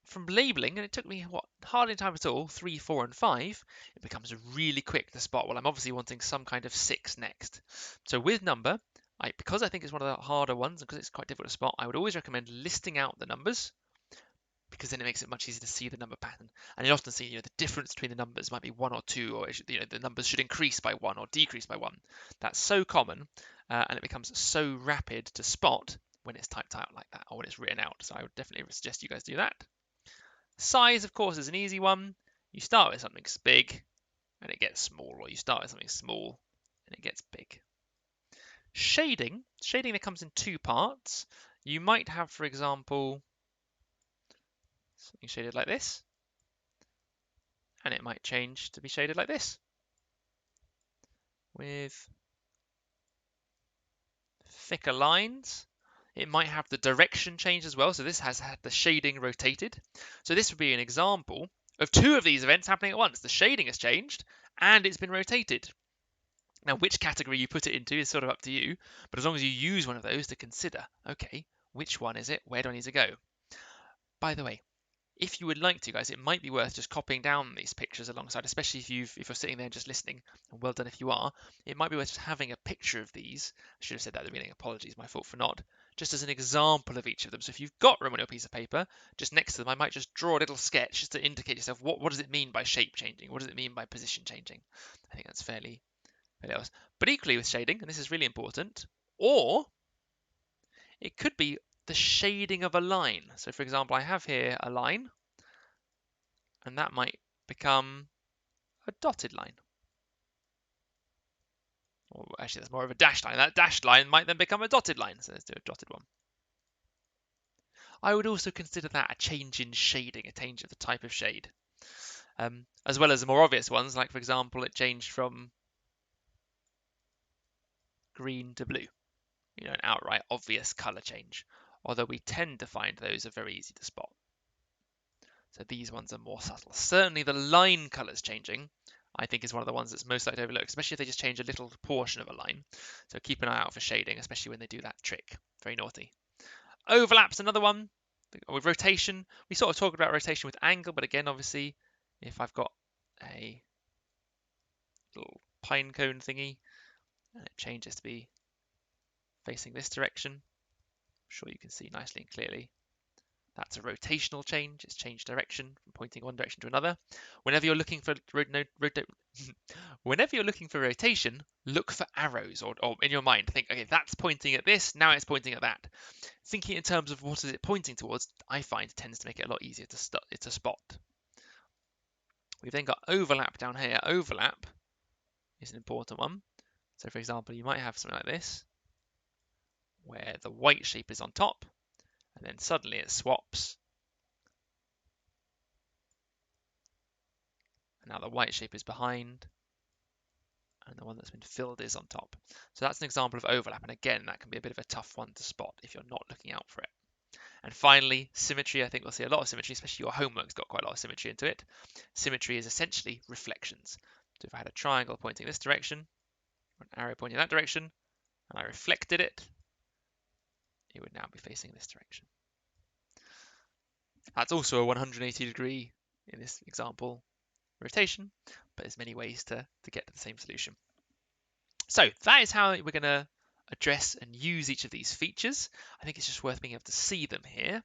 from labeling, and it took me hardly time at all, 3, 4, and 5, it becomes really quick to spot. Well, I'm obviously wanting some kind of 6 next. So with number, because I think it's one of the harder ones and because it's quite difficult to spot, I would always recommend listing out the numbers, because then it makes it much easier to see the number pattern. And you'll often see, the difference between the numbers might be 1 or 2, or the numbers should increase by 1 or decrease by 1. That's so common, and it becomes so rapid to spot when it's typed out like that, or when it's written out. So I would definitely suggest you guys do that. Size, of course, is an easy one. You start with something big, and it gets small, or you start with something small, and it gets big. Shading that comes in 2 parts. You might have, for example, something shaded like this, and it might change to be shaded like this with thicker lines. It might have the direction change as well, so this has had the shading rotated. So this would be an example of 2 of these events happening at once. The shading has changed and it's been rotated. Now, which category you put it into is sort of up to you, but as long as you use one of those to consider, okay, which one is it? Where do I need to go? By the way, if you would like to, guys, it might be worth just copying down these pictures alongside, especially if you're sitting there just listening, and well done if you are. It might be worth just having a picture of these. I should have said that at the beginning. Apologies, my fault for not. Just as an example of each of them. So if you've got room on your piece of paper, just next to them, I might just draw a little sketch just to indicate yourself what does it mean by shape changing? What does it mean by position changing? I think that's fairly obvious. But equally with shading, and this is really important, or it could be the shading of a line. So for example, I have here a line, and that might become a dotted line. Or actually, that's more of a dashed line. That dashed line might then become a dotted line. So let's do a dotted one. I would also consider that a change in shading, a change of the type of shade. As well as the more obvious ones, like for example, it changed from green to blue. You know, an outright obvious colour change. Although we tend to find those are very easy to spot. So these ones are more subtle. Certainly the line colours changing, I think, is one of the ones that's most likely to overlook, especially if they just change a little portion of a line. So keep an eye out for shading, especially when they do that trick. Very naughty. Overlap's another one. With rotation, we sort of talked about rotation with angle, but again, obviously, if I've got a little pine cone thingy and it changes to be facing this direction, I'm sure you can see nicely and clearly. That's a rotational change. It's changed direction from pointing one direction to another. Whenever you're looking for whenever you're looking for rotation, look for arrows, or in your mind think, okay, that's pointing at this. Now it's pointing at that. Thinking in terms of what is it pointing towards, I find tends to make it a lot easier to spot. We've then got overlap down here. Overlap is an important one. So, for example, you might have something like this, where the white shape is on top, and then suddenly it swaps. And now the white shape is behind, and the one that's been filled is on top. So that's an example of overlap. And again, that can be a bit of a tough one to spot if you're not looking out for it. And finally, symmetry. I think we'll see a lot of symmetry, especially your homework's got quite a lot of symmetry into it. Symmetry is essentially reflections. So if I had a triangle pointing this direction, or an arrow pointing that direction, and I reflected it, it would now be facing this direction. That's also a 180 degree, in this example, rotation, but there's many ways to get to the same solution. So that is how we're going to address and use each of these features. I think it's just worth being able to see them here.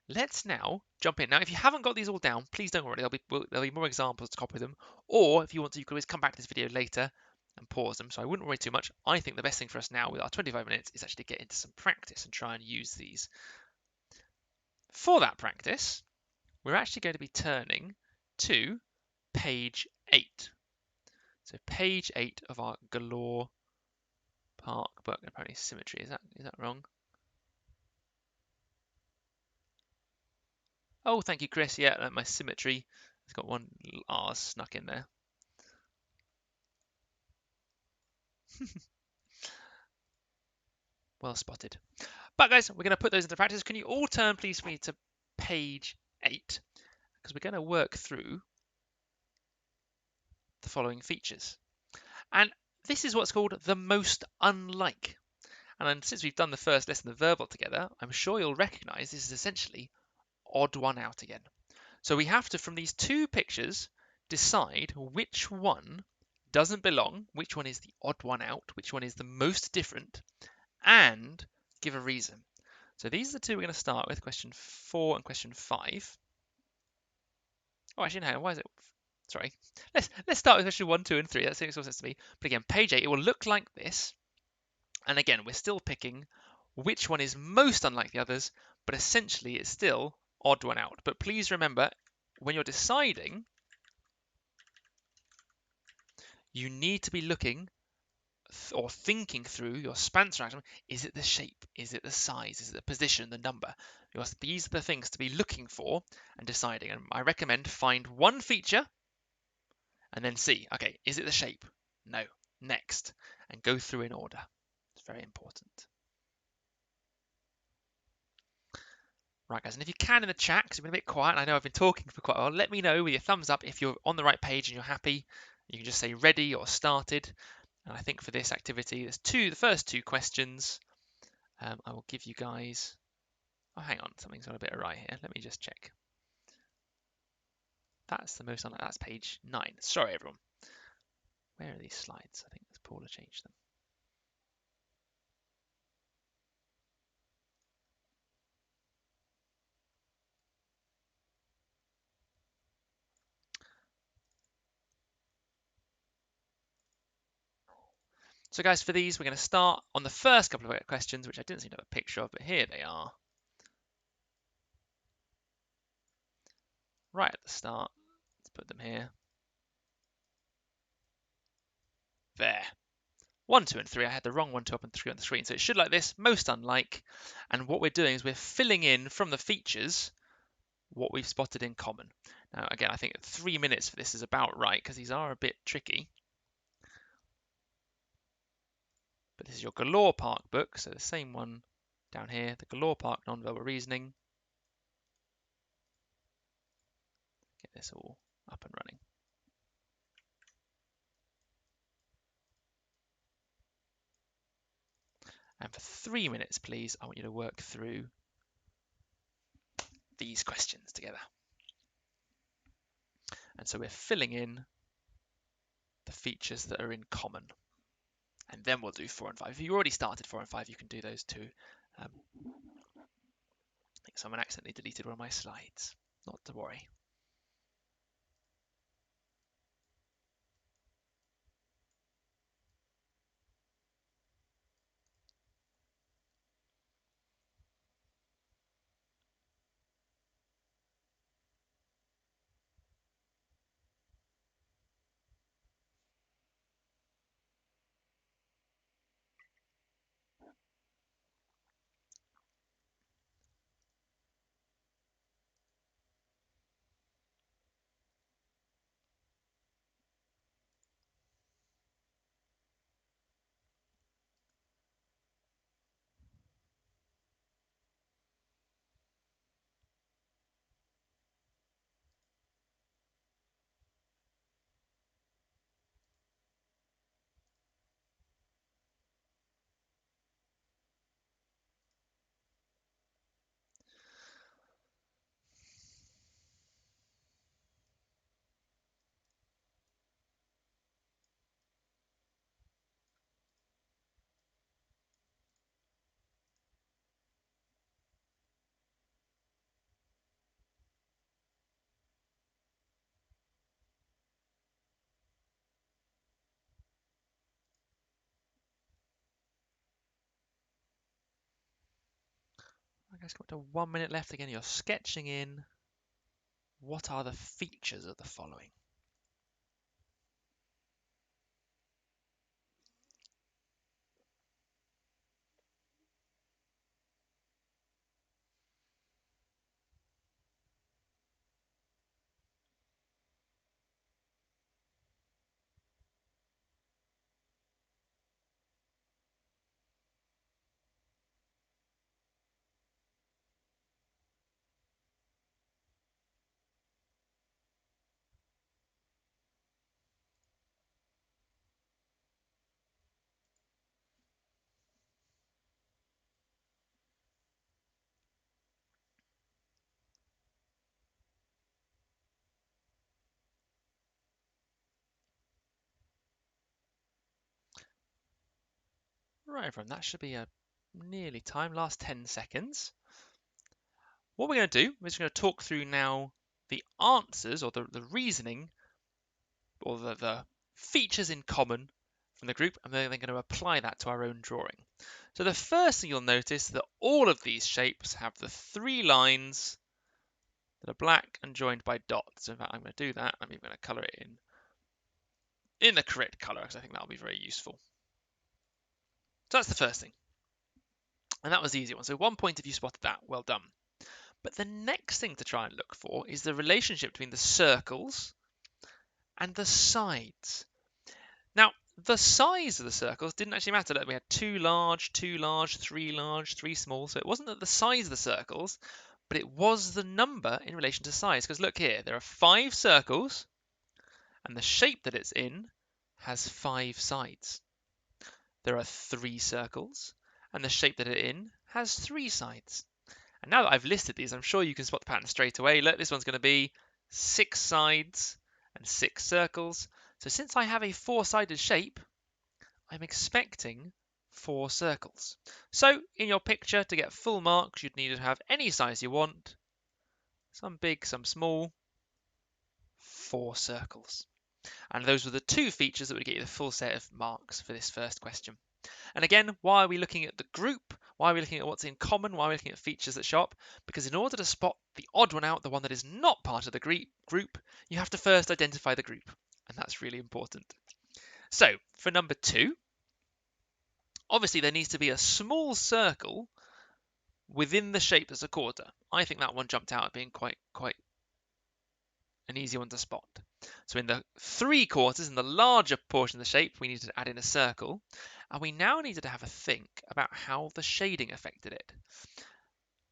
Let's now jump in. Now, if you haven't got these all down, please don't worry. There'll be more examples to copy them. Or if you want to, you can always come back to this video later and pause them. So I wouldn't worry too much. I think the best thing for us now with our 25 minutes is actually get into some practice and try and use these. For that practice, we're actually going to be turning to page 8. So page 8 of our Galore Park book. Apparently symmetry. Is that wrong? Oh, thank you, Chris. Yeah, my symmetry has got one little R snuck in there. Well spotted. But guys, we're going to put those into practice. Can you all turn, please, for me to page 8? Because we're going to work through the following features. And this is what's called the most unlike. And since we've done the first lesson of verbal together, I'm sure you'll recognize this is essentially odd one out again. So we have to, from these two pictures, decide which one doesn't belong, which one is the odd one out, which one is the most different, and give a reason. So these are the two we're going to start with, question 4 and question 5. Oh, actually, no, why is it? Sorry. Let's start with question 1, 2, and 3. That makes more sense to me. But again, page 8, it will look like this. And again, we're still picking which one is most unlike the others, but essentially it's still odd one out. But please remember, when you're deciding, you need to be looking or thinking through your Spencer action. Is it the shape? Is it the size? Is it the position, the number? These are the things to be looking for and deciding. And I recommend find one feature and then see, okay, is it the shape? No. Next. And go through in order. It's very important. Right, guys, and if you can in the chat, because you've been a bit quiet, and I know I've been talking for quite a while, let me know with your thumbs up if you're on the right page and you're happy. You can just say ready or started. And I think for this activity, there's the first two questions. I will give you guys. Oh, hang on, something's got a bit awry here. Let me just check. That's the most unlikely. That's page 9. Sorry, everyone. Where are these slides? I think Paula changed them. So guys, for these, we're going to start on the first couple of questions, which I didn't seem to have a picture of, but here they are. Right at the start. Let's put them here. There. 1, 2, and 3. I had the wrong 1, 2 up and 3 on the screen. So it should like this, most unlike. And what we're doing is we're filling in from the features what we've spotted in common. Now, again, I think 3 minutes for this is about right because these are a bit tricky. But this is your Galore Park book, so the same one down here, the Galore Park Nonverbal Reasoning. Get this all up and running. And for 3 minutes, please, I want you to work through these questions together. And so we're filling in the features that are in common. And then we'll do 4 and 5. If you already started 4 and 5, you can do those too. I think someone accidentally deleted one of my slides. Not to worry. I guess got to 1 minute left. Again, you're sketching in what are the features of the following. Right, everyone, that should be a nearly time, last 10 seconds. What we're going to do is we're going to talk through now the answers or the reasoning or the features in common from the group, and then they're going to apply that to our own drawing. So the first thing you'll notice is that all of these shapes have the 3 lines that are black and joined by dots. So in fact, I'm going to do that. I'm even going to colour it in the correct colour because I think that'll be very useful. So that's the first thing. And that was the easy one. So 1 point if you spotted that, well done. But the next thing to try and look for is the relationship between the circles and the sides. Now, the size of the circles didn't actually matter. Look, we had 2 large, 3 small. So it wasn't that the size of the circles, but it was the number in relation to size. Because look here, there are 5 circles, and the shape that it's in has 5 sides. There are 3 circles, and the shape that it's in has 3 sides. And now that I've listed these, I'm sure you can spot the pattern straight away. Look, this one's going to be 6 sides, and 6 circles. So since I have a 4-sided shape, I'm expecting 4 circles. So in your picture, to get full marks, you'd need to have any size you want, some big, some small, 4 circles. And those were the 2 features that would get you the full set of marks for this first question. And again, why are we looking at the group? Why are we looking at what's in common? Why are we looking at features that show up? Because in order to spot the odd one out, the one that is not part of the group, you have to first identify the group. And that's really important. So for number 2, obviously there needs to be a small circle within the shape that's a quarter. I think that one jumped out as being quite an easy one to spot. So in the 3 quarters, in the larger portion of the shape, we needed to add in a circle. And we now needed to have a think about how the shading affected it.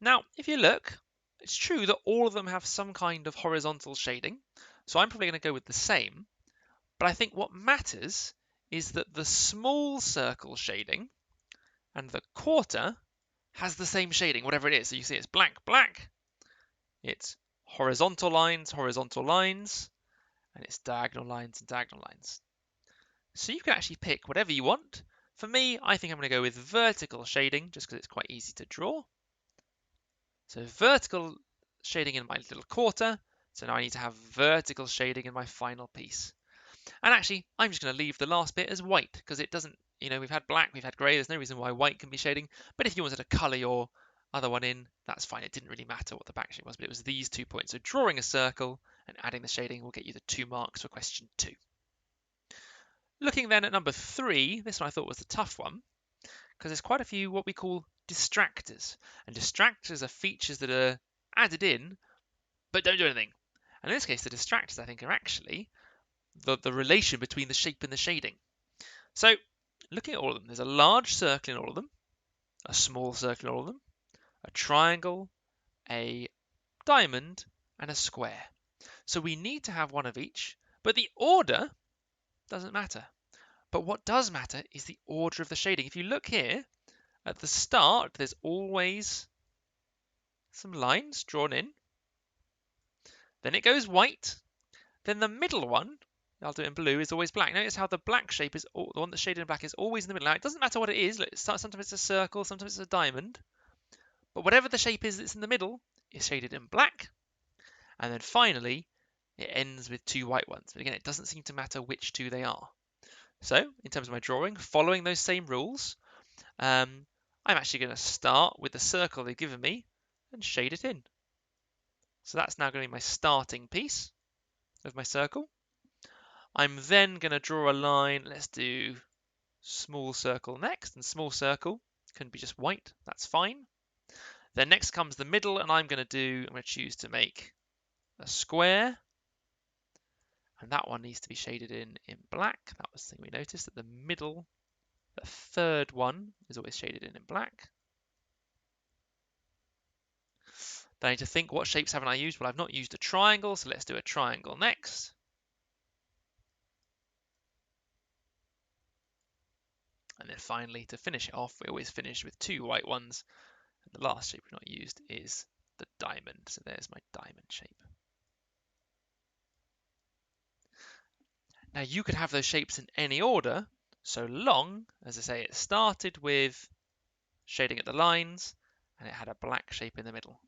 Now, if you look, it's true that all of them have some kind of horizontal shading. So I'm probably going to go with the same. But I think what matters is that the small circle shading and the quarter has the same shading, whatever it is. So you see it's black, black. It's horizontal lines, and it's diagonal lines and diagonal lines. So you can actually pick whatever you want. For me, I think I'm going to go with vertical shading, just because it's quite easy to draw. So vertical shading in my little quarter. So now I need to have vertical shading in my final piece. And actually, I'm just going to leave the last bit as white, because it doesn't, we've had black, we've had grey, there's no reason why white can be shading. But if you wanted to colour your other one in, that's fine. It didn't really matter what the back shape was, but it was these 2 points. So drawing a circle and adding the shading will get you the 2 marks for question 2. Looking then at number 3, this one I thought was the tough one, because there's quite a few what we call distractors. And distractors are features that are added in, but don't do anything. And in this case, the distractors, I think, are actually the relation between the shape and the shading. So, looking at all of them, there's a large circle in all of them, a small circle in all of them, a triangle, a diamond, and a square. So we need to have one of each, but the order doesn't matter. But what does matter is the order of the shading. If you look here, at the start, there's always some lines drawn in. Then it goes white. Then the middle one, I'll do it in blue, is always black. Notice how the black shape is, the one that's shaded in black is always in the middle. Now, it doesn't matter what it is. Sometimes it's a circle, sometimes it's a diamond. But whatever the shape is that's in the middle is shaded in black. And then finally, it ends with 2 white ones. But again, it doesn't seem to matter which 2 they are. So, in terms of my drawing, following those same rules, I'm actually going to start with the circle they've given me and shade it in. So that's now going to be my starting piece of my circle. I'm then going to draw a line. Let's do small circle next, and small circle can be just white. That's fine. Then next comes the middle, and I'm going to choose to make a square. And that one needs to be shaded in black. That was the thing we noticed, that the middle, the third one, is always shaded in black. Then I need to think, what shapes haven't I used? Well, I've not used a triangle, so let's do a triangle next. And then finally, to finish it off, we always finish with 2 white ones. And the last shape we've not used is the diamond. So there's my diamond shape. Now you could have those shapes in any order, so long as I say it started with shading at the lines and it had a black shape in the middle.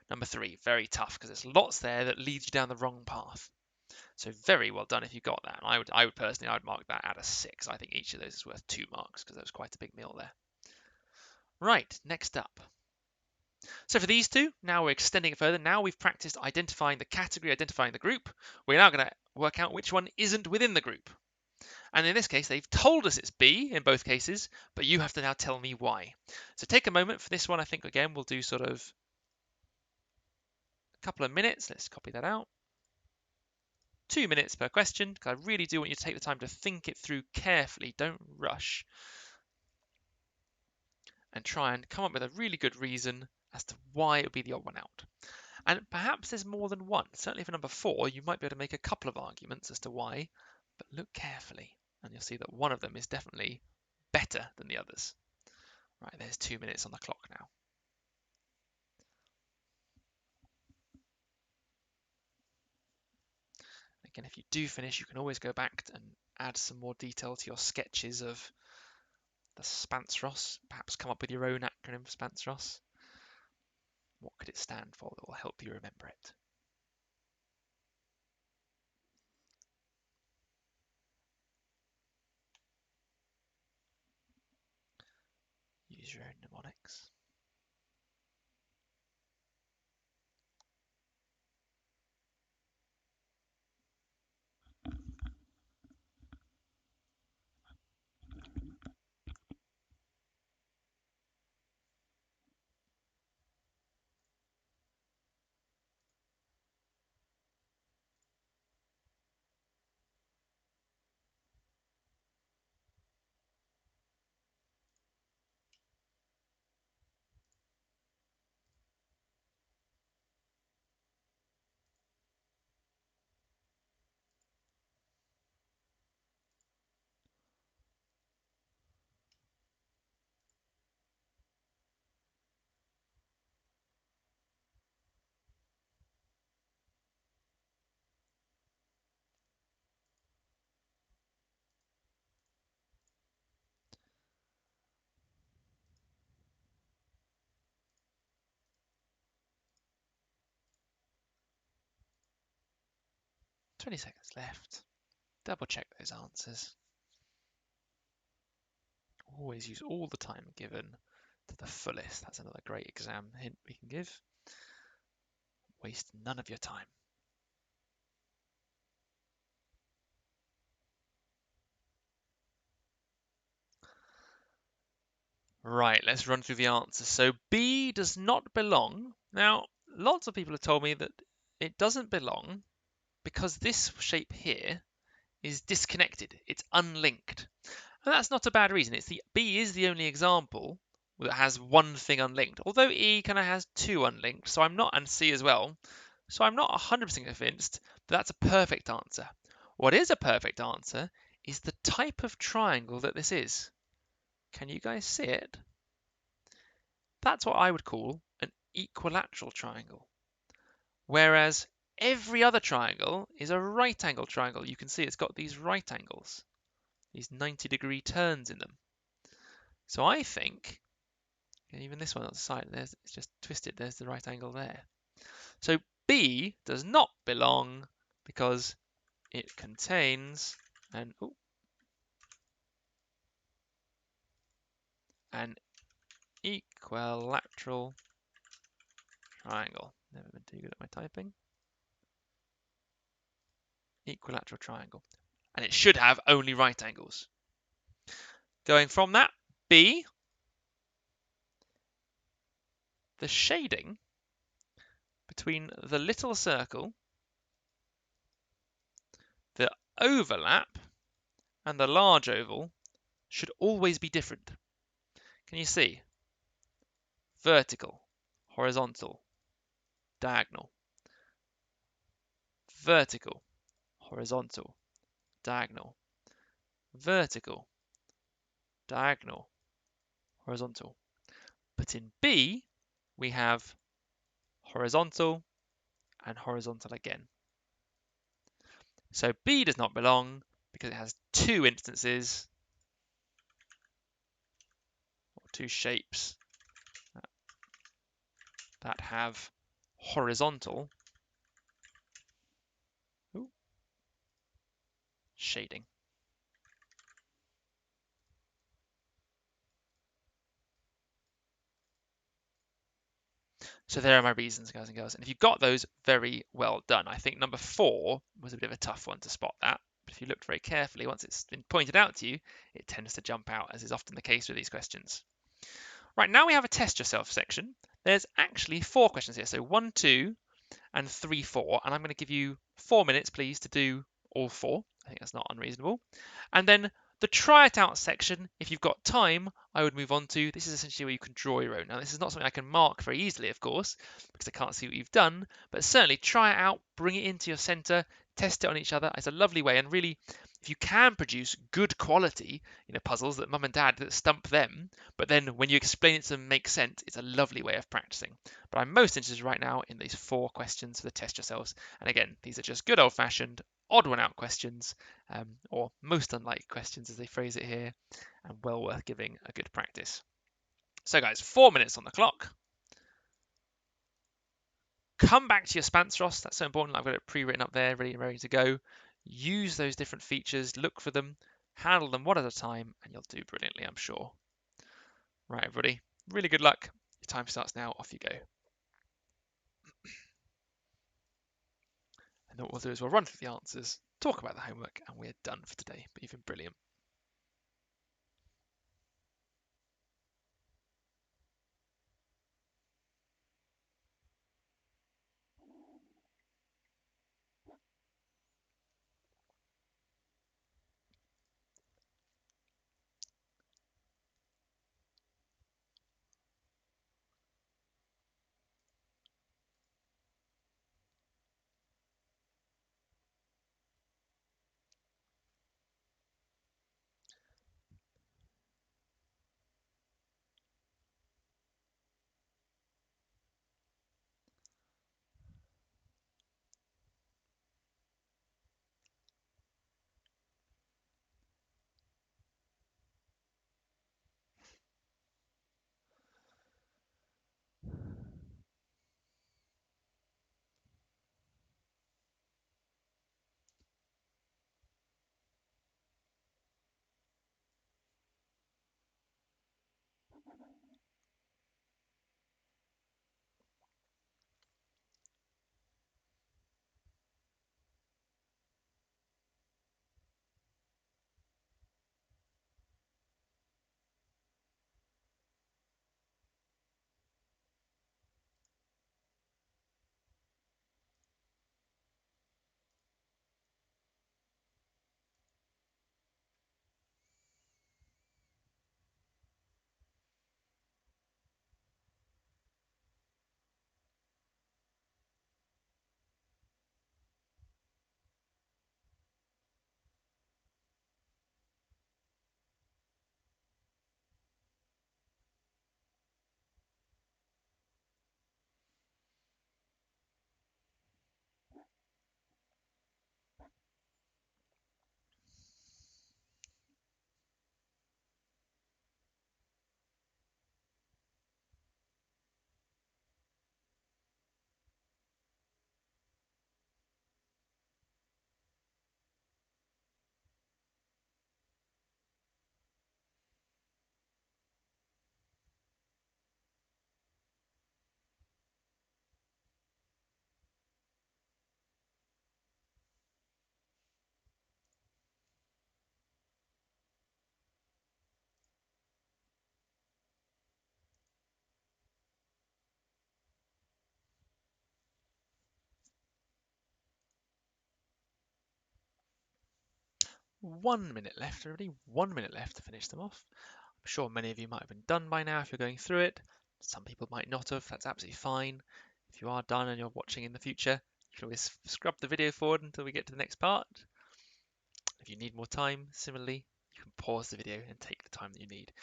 Number 3, very tough, because there's lots there that leads you down the wrong path. So very well done if you got that. And I would personally mark that at a 6. I think each of those is worth 2 marks because that was quite a big meal there. Right, next up. So for these 2, now we're extending it further. Now we've practiced identifying the category, identifying the group. We're now going to work out which one isn't within the group. And in this case, they've told us it's B in both cases, but you have to now tell me why. So take a moment for this one. I think, again, we'll do sort of a couple of minutes. Let's copy that out. 2 minutes per question, because I really do want you to take the time to think it through carefully. Don't rush. And try and come up with a really good reason as to why it would be the odd one out. And perhaps there's more than one. Certainly for number 4, you might be able to make a couple of arguments as to why, but look carefully and you'll see that one of them is definitely better than the others. Right, there's 2 minutes on the clock now. Again, if you do finish, you can always go back and add some more detail to your sketches of the SPANSROS. Perhaps come up with your own acronym for SPANSROS. What could it stand for that will help you remember it? Use your own mnemonics. "20 seconds left. Double check those answers. Always use all the time given to the fullest. That's another great exam hint we can give. Waste none of your time. Right, let's run through the answers. So B does not belong. Now, lots of people have told me that it doesn't belong because this shape here is disconnected. It's unlinked. And that's not a bad reason. B is the only example that has one thing unlinked, although E kind of has two unlinked, so I'm not, and C as well. So I'm not 100% convinced that that's a perfect answer. What is a perfect answer is the type of triangle that this is. Can you guys see it? That's what I would call an equilateral triangle. Whereas every other triangle is a right angle triangle. You can see it's got these right angles, these 90-degree turns in them. So I think, even this one on the side, it's just twisted, there's the right angle there. So B does not belong because it contains an equilateral triangle. Never been too good at my typing. Equilateral triangle. And it should have only right angles. Going from that, B, the shading between the little circle, the overlap, and the large oval should always be different. Can you see? Vertical, horizontal, diagonal. Vertical, horizontal, diagonal. Vertical, diagonal, horizontal. But in B, we have horizontal and horizontal again. So B does not belong because it has two instances, or two shapes that have horizontal shading. So there are my reasons, guys and girls. And if you got those, very well done. I think number 4 was a bit of a tough one to spot that. But if you looked very carefully, once it's been pointed out to you, it tends to jump out, as is often the case with these questions. Right, now we have a test yourself section. There's actually 4 questions here. So 1, 2, and 3, 4. And I'm going to give you 4 minutes, please, to do all 4. I think that's not unreasonable. And then the try it out section, if you've got time, I would move on to. This is essentially where you can draw your own. Now, this is not something I can mark very easily, of course, because I can't see what you've done, but certainly try it out, bring it into your center, test it on each other. It's a lovely way, and really, if you can produce good quality, puzzles that mum and dad that stump them, but then when you explain it to them make sense, it's a lovely way of practicing. But I'm most interested right now in these 4 questions for the test yourselves. And again, these are just good old-fashioned odd one out questions, or most unlikely questions as they phrase it here, and well worth giving a good practice. So guys, 4 minutes on the clock. Come back to your Spansros, that's so important. I've got it pre-written up there, ready to go. Use those different features, look for them, handle them one at a time, and you'll do brilliantly, I'm sure. Right, everybody, really good luck. Your time starts now, off you go. And what we'll do is we'll run through the answers, talk about the homework, and we're done for today. But you've been brilliant. One minute left, everybody. 1 minute left to finish them off. I'm sure many of you might have been done by now if you're going through it. Some people might not have. That's absolutely fine. If you are done and you're watching in the future, you can always scrub the video forward until we get to the next part. If you need more time, similarly, you can pause the video and take the time that you need.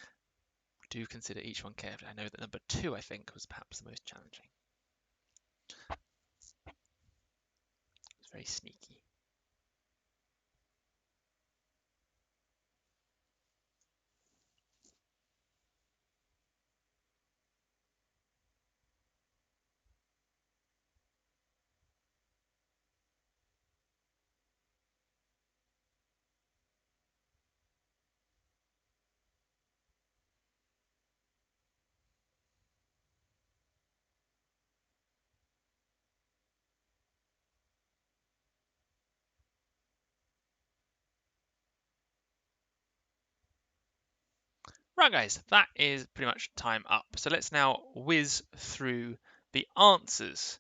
Do consider each one carefully. I know that number 2, I think, was perhaps the most challenging. It's very sneaky. Right, guys, that is pretty much time up. So let's now whiz through the answers.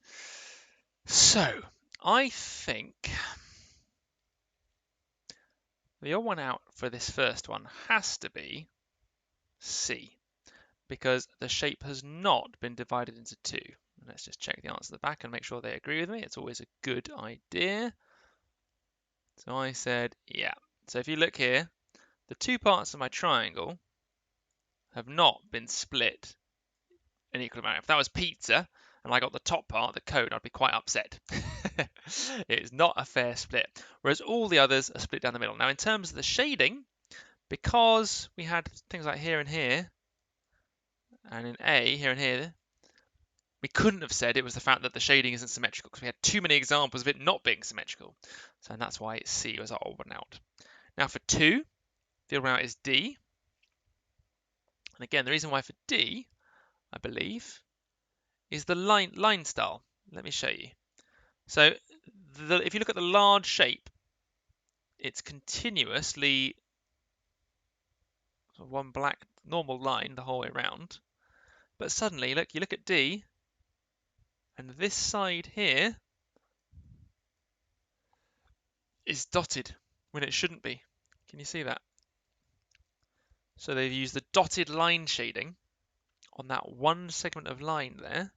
So I think the odd one out for this first one has to be C, because the shape has not been divided into 2. Let's just check the answer at the back and make sure they agree with me. It's always a good idea. So I said, yeah. So if you look here, the 2 parts of my triangle have not been split an equal amount. If that was pizza and I got the top part, the cone, I'd be quite upset. It is not a fair split, whereas all the others are split down the middle. Now, in terms of the shading, because we had things like here and here, and in A, here and here, we couldn't have said it was the fact that the shading isn't symmetrical because we had too many examples of it not being symmetrical. So that's why C was our odd one out. Now for 2, the odd one out is D. And again, the reason why for D, I believe, is the line style. Let me show you. So if you look at the large shape, it's continuously one black normal line the whole way around. But suddenly, look, you look at D, and this side here is dotted when it shouldn't be. Can you see that? So they've used the dotted line shading on that one segment of line there,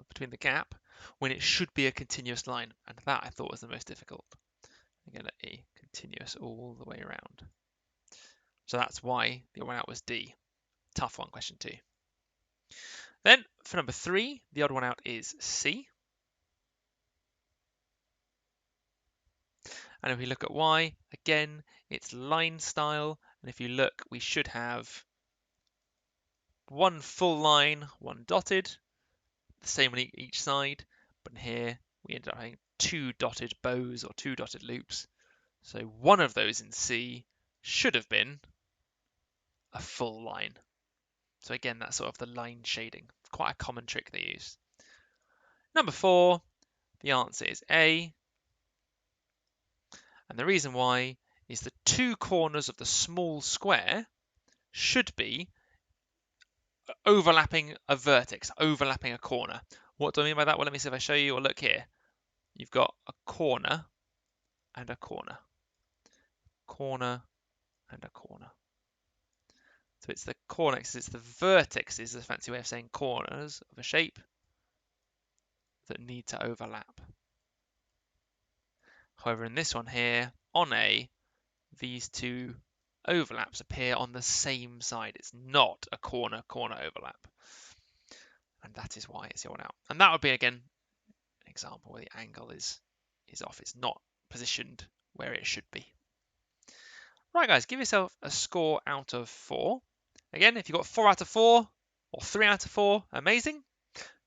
between the gap, when it should be a continuous line. And that I thought was the most difficult. Again, let E, continuous all the way around. So that's why the odd one out was D. Tough one, question 2. Then for number 3, the odd one out is C. And if we look at Y, again, it's line style. And if you look, we should have one full line, one dotted, the same on each side. But here we ended up having 2 dotted bows or 2 dotted loops. So one of those in C should have been a full line. So again, that's sort of the line shading. Quite a common trick they use. Number 4, the answer is A. And the reason why is the 2 corners of the small square should be overlapping a vertex, overlapping a corner. What do I mean by that? Well, let me see if I show you, or look here. You've got a corner and a corner. Corner and a corner. So it's the corner, it's the vertex is a fancy way of saying corners of a shape that need to overlap. However, in this one here, on A, these 2 overlaps appear on the same side. It's not a corner-corner overlap. And that is why it's the odd out. And that would be, again, an example where the angle is off. It's not positioned where it should be. Right, guys, give yourself a score out of 4. Again, if you've got 4 out of 4 or 3 out of 4, amazing.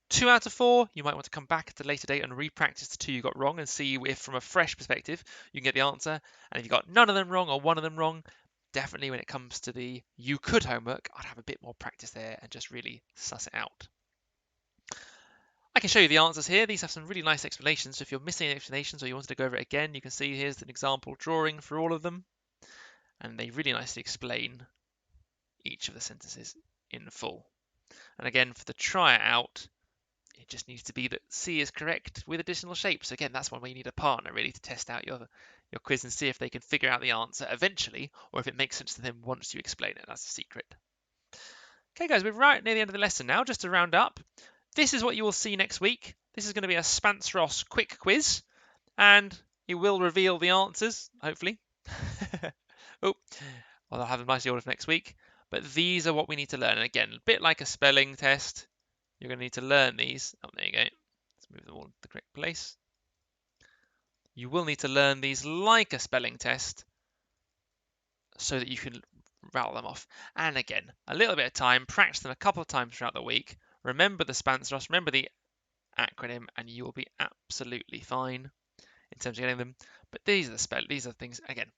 2 out of 4, you might want to come back at a later date and re-practice the 2 you got wrong and see if from a fresh perspective you can get the answer. And if you got none of them wrong or one of them wrong, definitely when it comes to the you could homework, I'd have a bit more practice there and just really suss it out. I can show you the answers here. These have some really nice explanations. So if you're missing explanations or you wanted to go over it again, you can see here's an example drawing for all of them. And they really nicely explain each of the sentences in full. And again, for the try it out, it just needs to be that C is correct with additional shapes. So again, that's one where you need a partner really to test out your quiz and see if they can figure out the answer eventually, or if it makes sense to them once you explain it. That's the secret. Okay, guys, we're right near the end of the lesson now. Just to round up, this is what you will see next week. This is going to be a Spans-Ross quick quiz, and it will reveal the answers, hopefully. Oh, well, I'll have them nicely ordered for next week. But these are what we need to learn. And again, a bit like a spelling test, you're going to need to learn these. Oh, there you go. Let's move them all to the correct place. You will need to learn these like a spelling test so that you can rattle them off. And again, a little bit of time, practice them a couple of times throughout the week. Remember the Spans-Ross, remember the acronym, and you will be absolutely fine in terms of getting them. But these are things, again,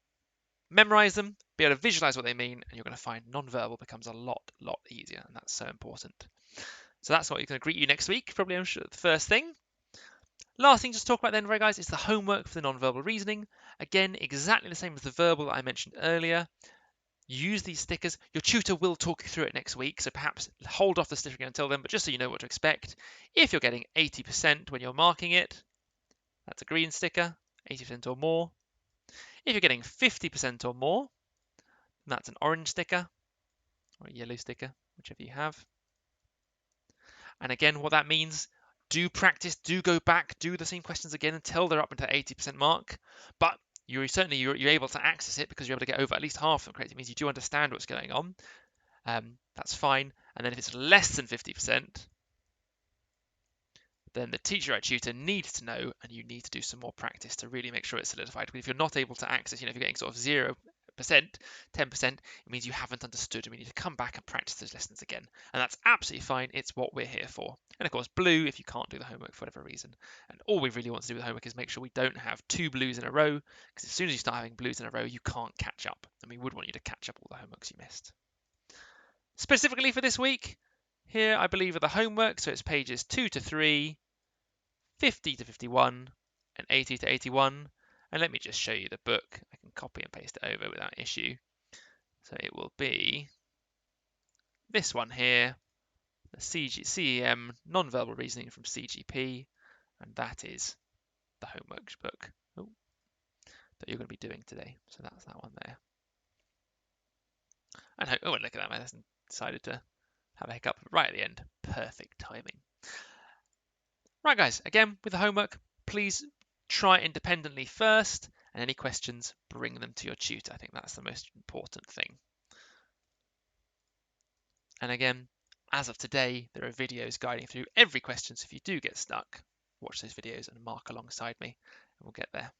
memorize them, be able to visualize what they mean, and you're going to find non-verbal becomes a lot easier, and that's so important. So that's what you're going to greet you next week, probably I'm sure, the first thing. Last thing just to talk about then, right, guys, is the homework for the non-verbal reasoning. Again, exactly the same as the verbal that I mentioned earlier. Use these stickers. Your tutor will talk you through it next week, so perhaps hold off the sticker until then, but just so you know what to expect. If you're getting 80% when you're marking it, that's a green sticker, 80% or more. If you're getting 50% or more, that's an orange sticker or a yellow sticker, whichever you have. And again, what that means, do practice, do go back, do the same questions again until they're up into the 80% mark. But you're able to access it because you're able to get over at least half of them correct. It means you do understand what's going on. That's fine. And then if it's less than 50%, then the teacher right tutor needs to know, and you need to do some more practice to really make sure it's solidified. But if you're not able to access, if you're getting sort of 0%, 10%, it means you haven't understood, and we need to come back and practice those lessons again. And that's absolutely fine. It's what we're here for. And of course, blue if you can't do the homework for whatever reason. And all we really want to do with the homework is make sure we don't have 2 blues in a row, because as soon as you start having blues in a row, you can't catch up. And we would want you to catch up all the homeworks you missed. Specifically for this week, here I believe are the homework. So it's pages 2 to 3, 50 to 51, and 80 to 81. And let me just show you the book. I can copy and paste it over without issue. So it will be this one here, the CEM non-verbal reasoning from CGP, and that is the homework book that you're going to be doing today. So that's that one there. And look at that, my lesson decided to have a hiccup right at the end. Perfect timing. Right, guys, again, with the homework, please try independently first, and any questions, bring them to your tutor. I think that's the most important thing. And again, as of today, there are videos guiding through every question, so if you do get stuck, watch those videos and mark alongside me, and we'll get there.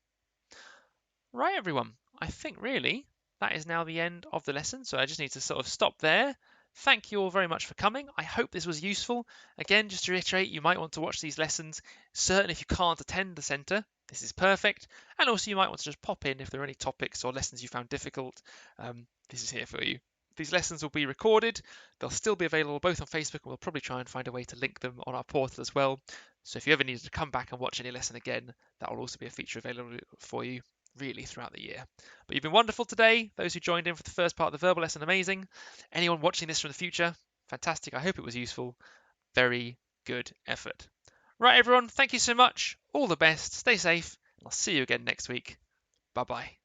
Right, everyone, I think really that is now the end of the lesson, so I just need to sort of stop there. Thank you all very much for coming. I hope this was useful. Again, just to reiterate, you might want to watch these lessons. Certainly if you can't attend the centre, this is perfect. And also you might want to just pop in if there are any topics or lessons you found difficult. This is here for you. These lessons will be recorded. They'll still be available both on Facebook, and we'll probably try and find a way to link them on our portal as well. So if you ever needed to come back and watch any lesson again, that will also be a feature available for you really throughout the year. But you've been wonderful today. Those who joined in for the first part of the verbal lesson, amazing. Anyone watching this from the future, fantastic. I hope it was useful. Very good effort. Right, everyone, thank you so much. All the best. Stay safe, and I'll see you again next week. Bye-bye.